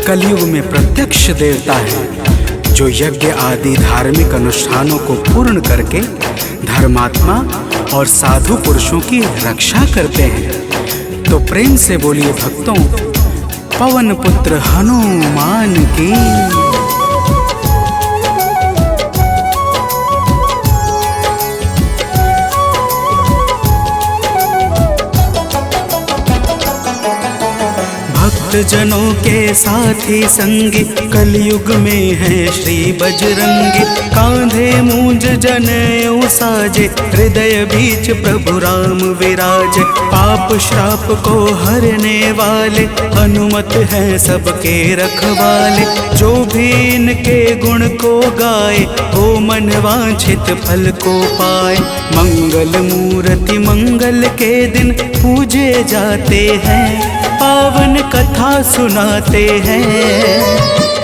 कलयुग में प्रत्यक्ष देवता है, जो यज्ञ आदि धार्मिक अनुष्ठानों को पूर्ण करके धर्मात्मा और साधु पुरुषों की रक्षा करते हैं। तो प्रेम से बोलिए भक्तों, पवन पुत्र हनुमान की। भक्तजनों के साथी संगी कलयुग में है श्री बजरंगी। कांधे मूंज जनेऊ साजे, हृदय बीच प्रभु राम विराजे। पाप श्राप को हरने वाले हनुमत हैं सबके रखवाले। जो भी इनके गुण को गाए, वो मन वांछित फल को पाए। मंगल मूर्ति मंगल के दिन पूजे जाते हैं। पावन कथा सुनाते हैं।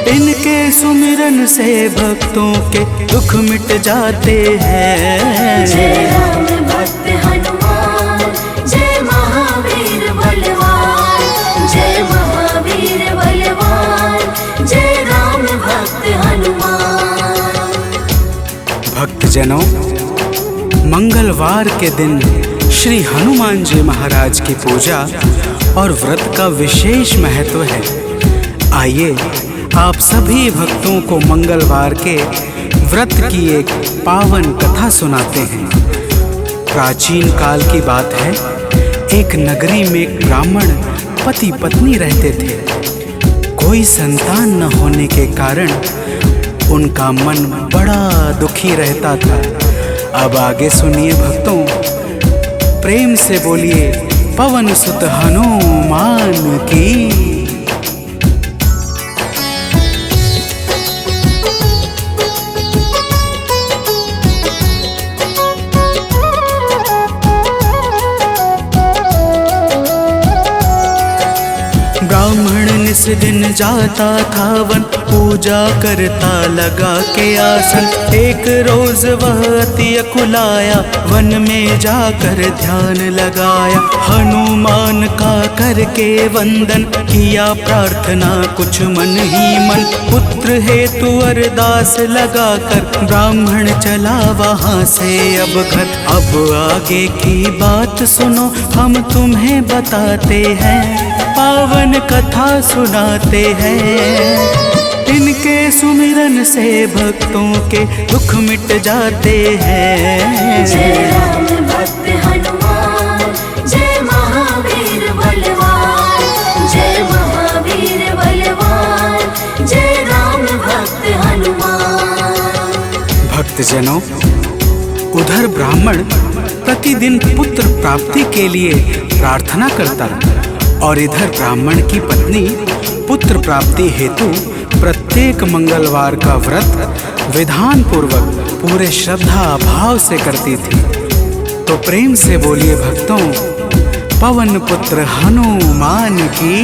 इनके सुमिरन से भक्तों के दुख मिट जाते हैं। जय राम भक्त हनुमान, जय महावीर बलवान, जय महावीर बलवान, जय राम भक्त हनुमान। भक्तजनों, मंगलवार के दिन श्री हनुमान जी महाराज की पूजा और व्रत का विशेष महत्व है। आइए आप सभी भक्तों को मंगलवार के व्रत की एक पावन कथा सुनाते हैं। प्राचीन काल की बात है। एक नगरी में एक ब्राह्मण पति पत्नी रहते थे। कोई संतान न होने के कारण उनका मन बड़ा दुखी रहता था। अब आगे सुनिए भक्तों, प्रेम से बोलिए पवन सुत हनुमान की। ब्राह्मण निस दिन जाता था वन, पूजा करता लगा के आसन। एक रोज वह अति अकुलाया, वन में जाकर ध्यान लगाया। हनुमान का करके वंदन, किया प्रार्थना कुछ मन ही मन। पुत्र हेतु अरदास लगाकर ब्राह्मण चला वहाँ से अब घर। अब आगे की बात सुनो, हम तुम्हें बताते हैं। पावन कथा सुनाते हैं। इनके सुमिरन से भक्तों के दुख मिट जाते हैं। जय राम भक्त हनुमान, जय महावीर बलवान, जय महावीर बलवान, जय राम भक्त हनुमान। भक्तजनों, उधर ब्राह्मण प्रतिदिन पुत्र प्राप्ति के लिए प्रार्थना करता और इधर ब्राह्मण की पत्नी पुत्र प्राप्ति हेतु प्रत्येक मंगलवार का व्रत विधान पूर्वक पूरे श्रद्धा भाव से करती थी। तो प्रेम से बोलिए भक्तों, पवन पुत्र हनुमान की।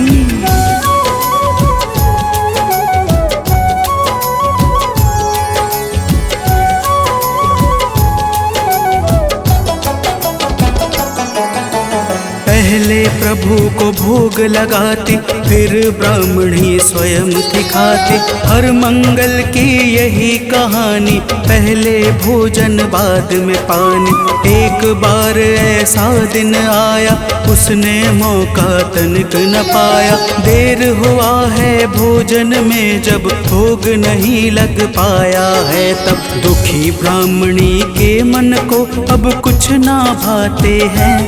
पहले प्रभु को भोग लगाते, फिर ब्राह्मणी स्वयं थी खाते। हर मंगल की यही कहानी, पहले भोजन बाद में पानी। एक बार ऐसा दिन आया, उसने मौका तनिक न पाया। देर हुआ है भोजन में, जब भोग नहीं लग पाया है तब। दुखी ब्राह्मणी के मन को अब कुछ ना भाते हैं,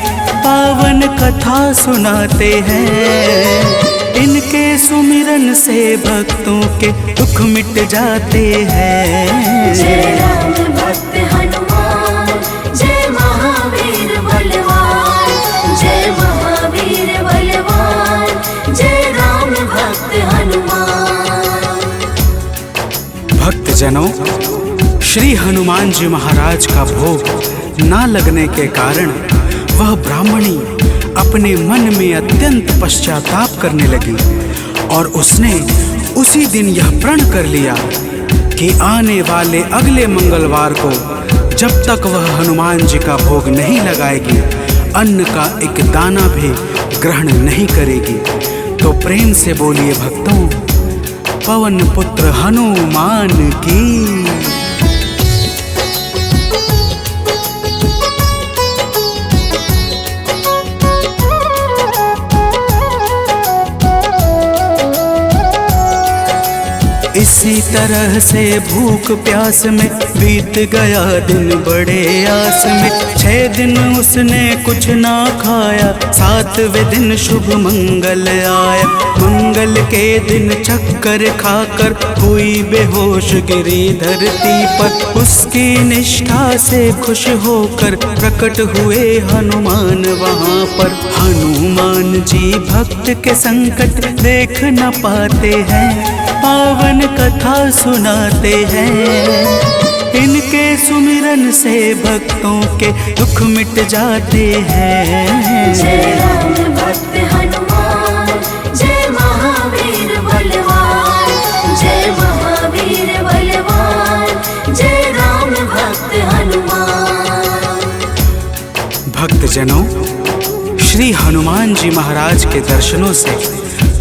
पावन कथा सुनाते हैं। इनके सुमिरन से भक्तों के दुख मिट जाते हैं। जय राम भक्त हनुमान, जय महावीर बलवान, जय महावीर बलवान, जय राम भक्त हनुमान। भक्तजनों, श्री हनुमान जी महाराज का भोग ना लगने के कारण वह ब्राह्मणी अपने मन में अत्यंत पश्चाताप करने लगी और उसने उसी दिन यह प्रण कर लिया कि आने वाले अगले मंगलवार को जब तक वह हनुमान जी का भोग नहीं लगाएगी, अन्न का एक दाना भी ग्रहण नहीं करेगी। तो प्रेम से बोलिए भक्तों, पवन पुत्र हनुमान की। इसी तरह से भूख प्यास में बीत गया दिन बड़े आस में। 6 दिन उसने कुछ ना खाया, 7वें दिन शुभ मंगल आया। मंगल के दिन चक्कर खाकर हुई बेहोश गिरी धरती पर। उसकी निष्ठा से खुश होकर प्रकट हुए हनुमान वहाँ पर। हनुमान जी भक्त के संकट देख न पाते हैं, पावन कथा सुनाते हैं। इनके सुमिरन से भक्तों के दुख मिट जाते हैं। जय राम भक्त हनुमान, जय महावीर बलवान, जय महावीर बलवान, जय राम भक्त हनुमान। भक्तजनों, श्री हनुमान जी महाराज के दर्शनों से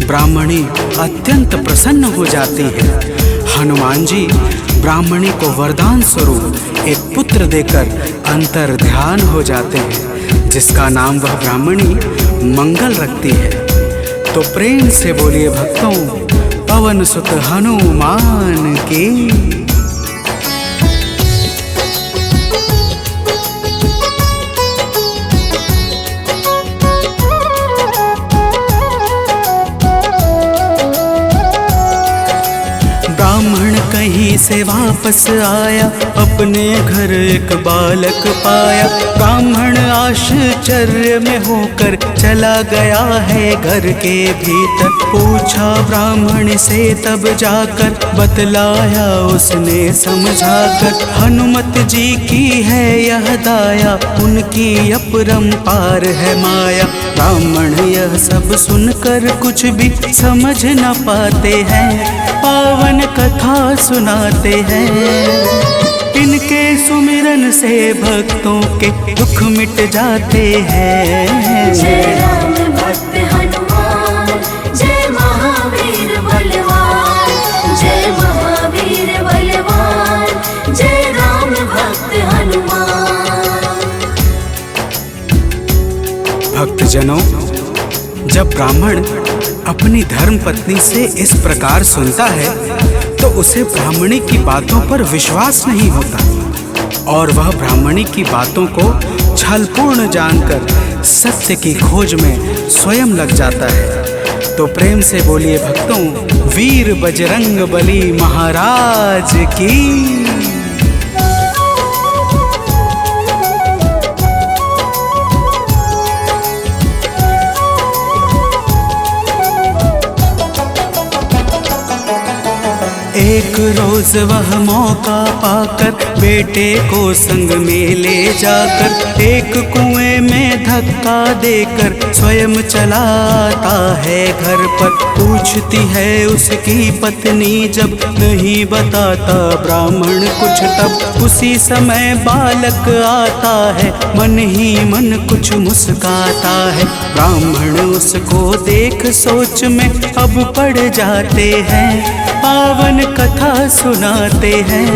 ब्राह्मणी अत्यंत प्रसन्न हो जाती है। हनुमान जी ब्राह्मणी को वरदान स्वरूप एक पुत्र देकर अंतर ध्यान हो जाते हैं, जिसका नाम वह ब्राह्मणी मंगल रखती है। तो प्रेम से बोलिए भक्तों, पवन सुत हनुमान की। ब्राह्मण कहीं से वापस आया, अपने घर एक बालक पाया। ब्राह्मण आश्चर्य में होकर चला गया है घर के भीतर। पूछा ब्राह्मण से तब जाकर, बतलाया उसने समझाकर। हनुमत जी की है यह दाया, उनकी अपरंपार है माया। ब्राह्मण यह सब सुनकर कुछ भी समझ न पाते हैं, पावन कथा सुनाते हैं। इनके सुमिरन से भक्तों के दुख मिट जाते हैं। जय राम भक्त हनुमान, जय महावीर बलवान, जय महावीर बलवान, जय राम भक्त हनुमान। भक्तजनों, जब ब्राह्मण अपनी धर्म पत्नी से इस प्रकार सुनता है तो उसे ब्राह्मणी की बातों पर विश्वास नहीं होता और वह ब्राह्मणी की बातों को छलपूर्ण जानकर सत्य की खोज में स्वयं लग जाता है। तो प्रेम से बोलिए भक्तों, वीर बजरंग बली महाराज की। एक रोज वह मौका पाकर बेटे को संग में ले जाकर एक कुएं में धक्का देकर स्वयं चला आता है घर पर। पूछती है उसकी पत्नी जब नहीं बताता ब्राह्मण कुछ, तब उसी समय बालक आता है मन ही मन कुछ मुस्काता है। ब्राह्मण उसको देख सोच में अब पड़ जाते हैं, पावन कथा सुनाते हैं।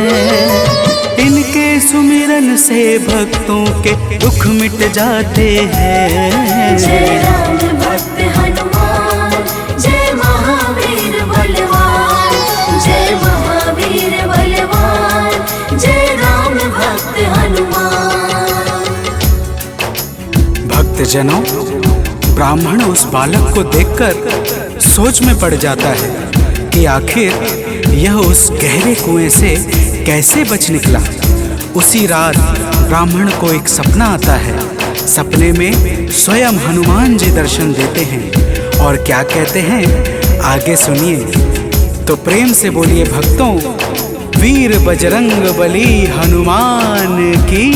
इनके सुमिरन से भक्तों के दुख मिट जाते हैं। जय राम भक्त हनुमान, जय महावीर बलवान, जय महावीर बलवान, जय राम भक्त हनुमान। भक्तजनों, ब्राह्मण उस बालक को देखकर सोच में पड़ जाता है कि आखिर यह उस गहरे कुएं से कैसे बच निकला। उसी रात ब्राह्मण को एक सपना आता है। सपने में स्वयं हनुमान जी दर्शन देते हैं और क्या कहते हैं आगे सुनिए। तो प्रेम से बोलिए भक्तों, वीर बजरंग बली हनुमान की।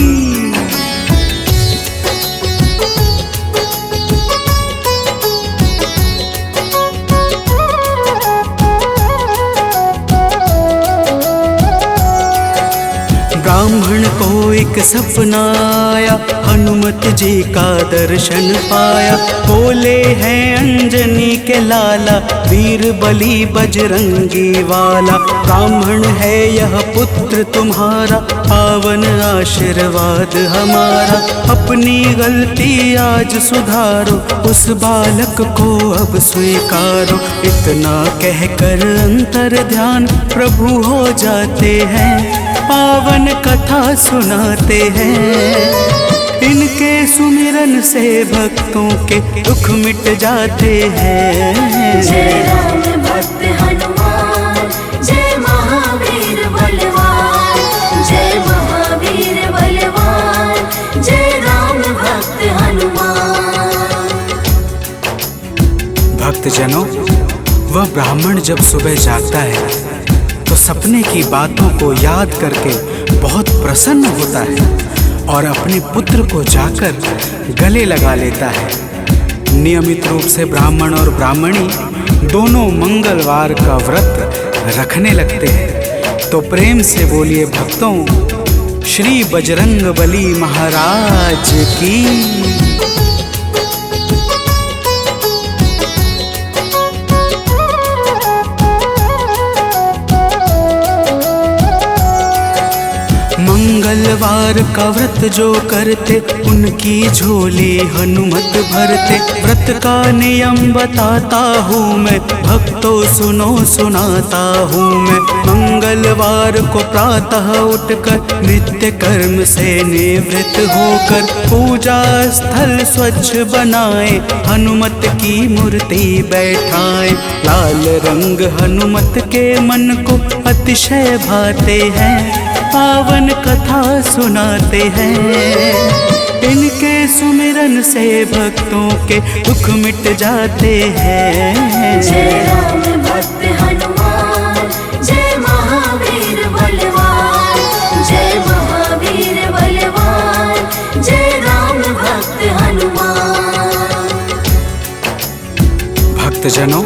ब्राह्मण को एक सपना आया, हनुमत जी का दर्शन पाया। बोले हैं अंजनी के लाला, वीर बली बजरंगी वाला। ब्राह्मण है यह पुत्र तुम्हारा, पावन आशीर्वाद हमारा। अपनी गलती आज सुधारो, उस बालक को अब स्वीकारो। इतना कहकर अंतर ध्यान प्रभु हो जाते हैं, पावन कथा सुनाते हैं। इनके सुमिरन से भक्तों के दुख मिट जाते हैं। जय राम भक्त हनुमान, जय महावीर बलवान, जय महावीर बलवान, जय राम भक्त हनुमान। भक्तजनों, वह ब्राह्मण जब सुबह जागता है तो सपने की बातों को याद करके बहुत प्रसन्न होता है और अपने पुत्र को जाकर गले लगा लेता है। नियमित रूप से ब्राह्मण और ब्राह्मणी दोनों मंगलवार का व्रत रखने लगते हैं। तो प्रेम से बोलिए भक्तों, श्री बजरंग बली महाराज की। मंगलवार का व्रत जो करते उनकी झोली हनुमत भरते। व्रत का नियम बताता हूँ मैं, भक्तों सुनो सुनाता हूँ मैं। मंगलवार को प्रातः उठकर नित्य कर्म से निवृत्त होकर पूजा स्थल स्वच्छ बनाए, हनुमत की मूर्ति बैठाए। लाल रंग हनुमत के मन को अतिशय भाते हैं, पावन कथा सुनाते हैं। इनके सुमिरन से भक्तों के दुख मिट जाते हैं। जय राम भक्त हनुमान, जय महावीर बलवान, जय महावीर बलवान, जय राम भक्त हनुमान। भक्तजनों,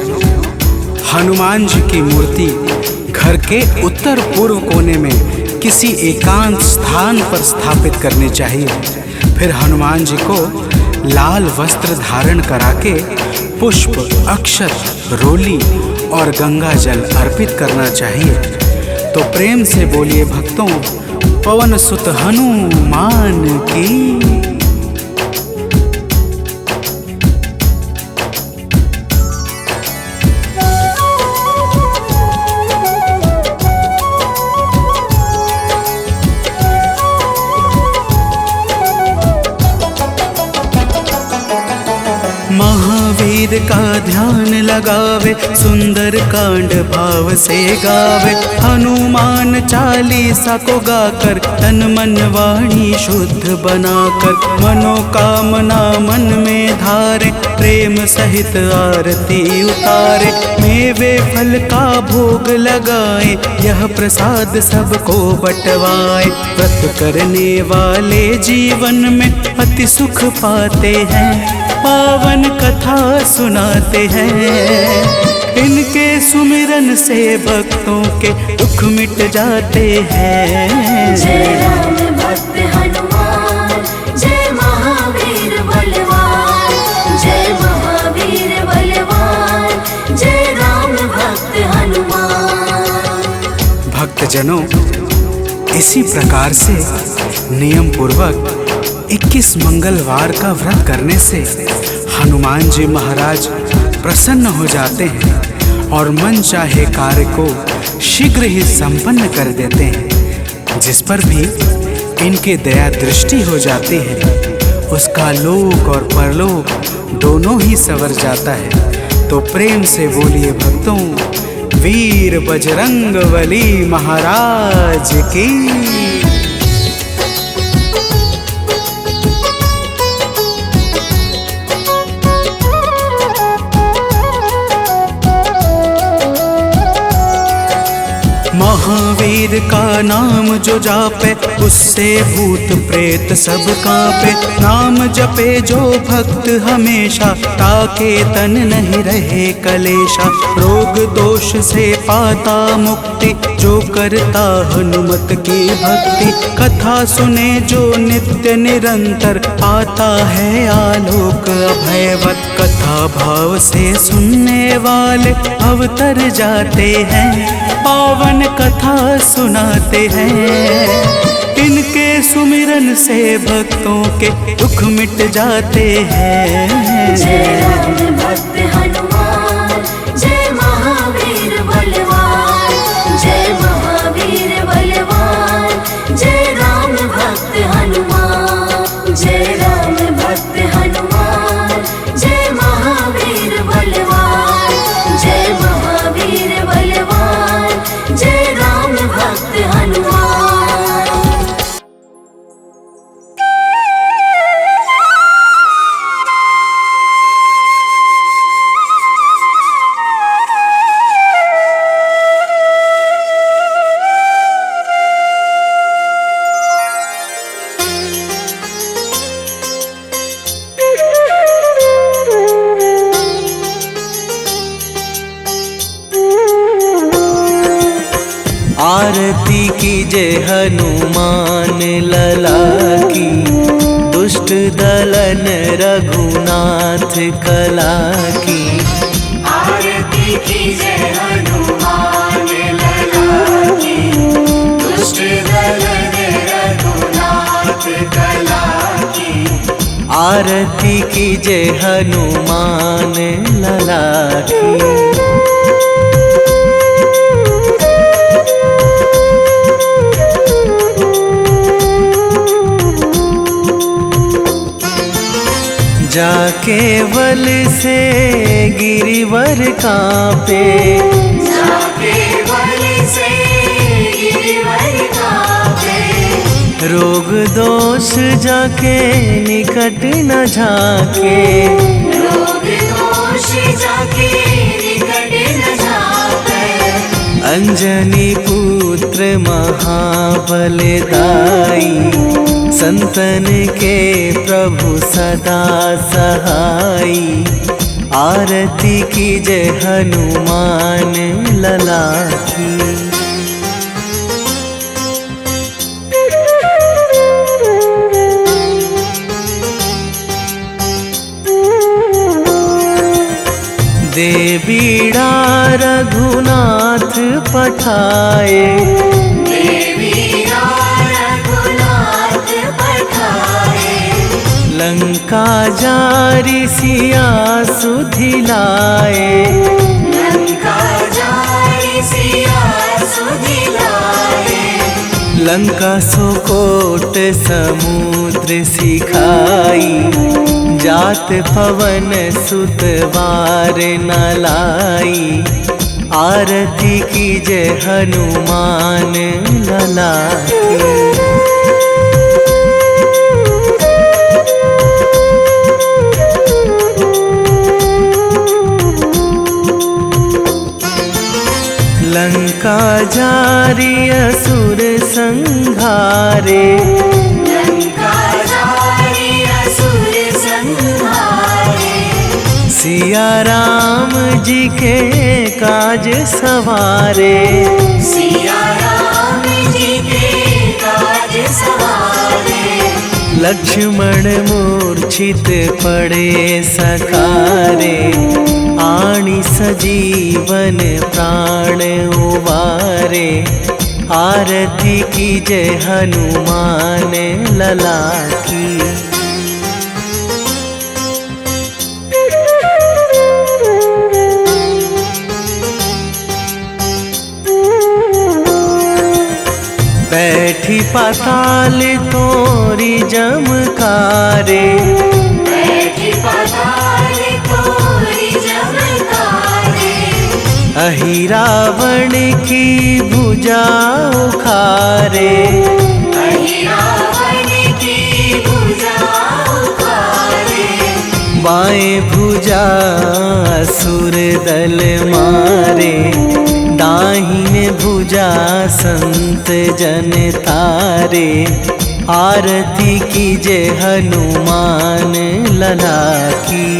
हनुमान जी की मूर्ति घर के उत्तर पूर्व कोने में किसी एकांत स्थान पर स्थापित करनी चाहिए। फिर हनुमान जी को लाल वस्त्र धारण करा के पुष्प, अक्षत, रोली और गंगा जल अर्पित करना चाहिए। तो प्रेम से बोलिए भक्तों, पवन सुत हनुमान की। महावीर का ध्यान लगावे, सुंदर कांड भाव से गावे। हनुमान चालीसा को गाकर तन मन वाणी शुद्ध बनाकर, मनोकामना मन में धारे, प्रेम सहित आरती उतारे। मेवे फल का भोग लगाए, यह प्रसाद सबको बंटवाए। व्रत करने वाले जीवन में अति सुख पाते हैं, पावन कथा सुनाते हैं। इनके सुमिरन से भक्तों के दुख मिट जाते हैं। जय राम भक्त हनुमान, जय महावीर बलवान, जय महावीर बलवान, जय राम भक्त हनुमान। भक्तजनों, इसी प्रकार से नियम पूर्वक 21 मंगलवार का व्रत करने से हनुमान जी महाराज प्रसन्न हो जाते हैं और मन चाहे कार्य को शीघ्र ही संपन्न कर देते हैं। जिस पर भी इनके दया दृष्टि हो जाती है, उसका लोक और परलोक दोनों ही संवर जाता है। तो प्रेम से बोलिए भक्तों, वीर बजरंगबली महाराज की। महावीर का नाम जो जापे, उससे भूत प्रेत सब कांपे। नाम जपे जो भक्त हमेशा, ताके तन नहीं रहे कलेशा। रोग दोष से पाता मुक्ति, जो करता हनुमत की भक्ति। कथा सुने जो नित्य निरंतर, आता है आलोक अभयवत। कथा भाव से सुनने वाले अवतर जाते हैं, पावन कथा सुनाते हैं। इनके सुमिरन से भक्तों के दुख मिट जाते हैं। जय राम भक्त हनुमान, जय महावीर बलवान, जय महावीर बलवान, जय राम भक्त हनुमान। जय राम भक्त हनुमान, जय महावीर बलवान, जय महावीर बलवान, जय राम भक्त हनुमान। आरती कीजे हनुमान लला की, दुष्ट दलन रघुनाथ कला की। आरती कीजे हनुमान लला की, दुष्ट दलन रघुनाथ कला की। आरती कीजे हनुमान लला की। जाके बल से गिरिवर कांपे, जाके बल से गिरिवर कांपे। रोग दोष जाके निकट न झाके, रोग दोष जाके निकट न झाके। अंजनी पुत्र महाबलदाई, संतन के प्रभु सदा सहाई। आरती कीजे हनुमान लला की। दे बीड़ा रघुनाथ पठाए, लंका जारी सिया सुधिलाए। लंका जारी सिया सुधिलाए। लंका सोकोट समुद्र सिखाई, जात पवन सुतवार न लाई, आरती कीजे हनुमान लला की। लंका जारी असुर संहारे, सिया राम जी के काज सवारे, लक्ष्मण मूर्छित पड़े सकारे, आणी सजीवन प्राण उवारे, आरती कीजे हनुमान लला की। बैठी पाताल तोरी जमकारे, अहि रावण की भुजा उखारे, बाएं भुजा असुर दल मारे, दाहिने भुजा संत जन तारे, आरती कीजे हनुमान लला की।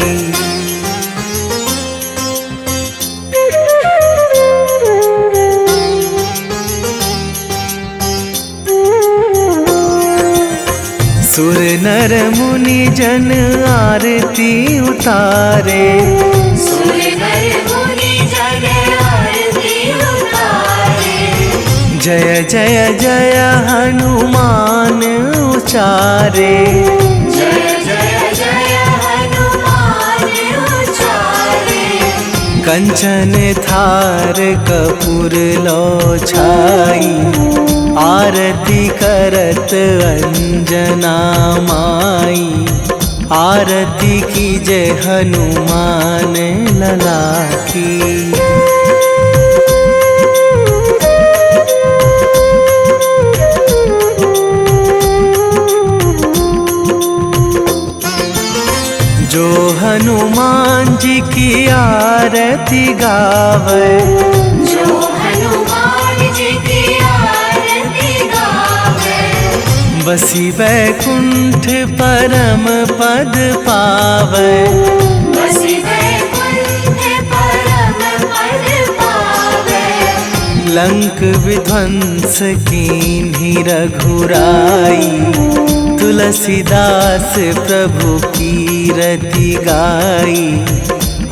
सुर नर मुनि जन आरती उतारे, जय जय जय हनुमान उचारे, कंचन थार कपूर लो छाई, आरती करत अंजना माई, आरती कीजे हनुमान लला की। जो हनुमान जी की आरती गावे, बसी वैकुंठ परम पद पावे, लंक विध्वंस कीन्ही रघुराई, तुलसीदास प्रभु कीरति गाई,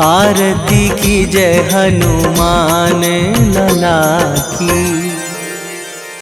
आरती कीजे हनुमान लला की।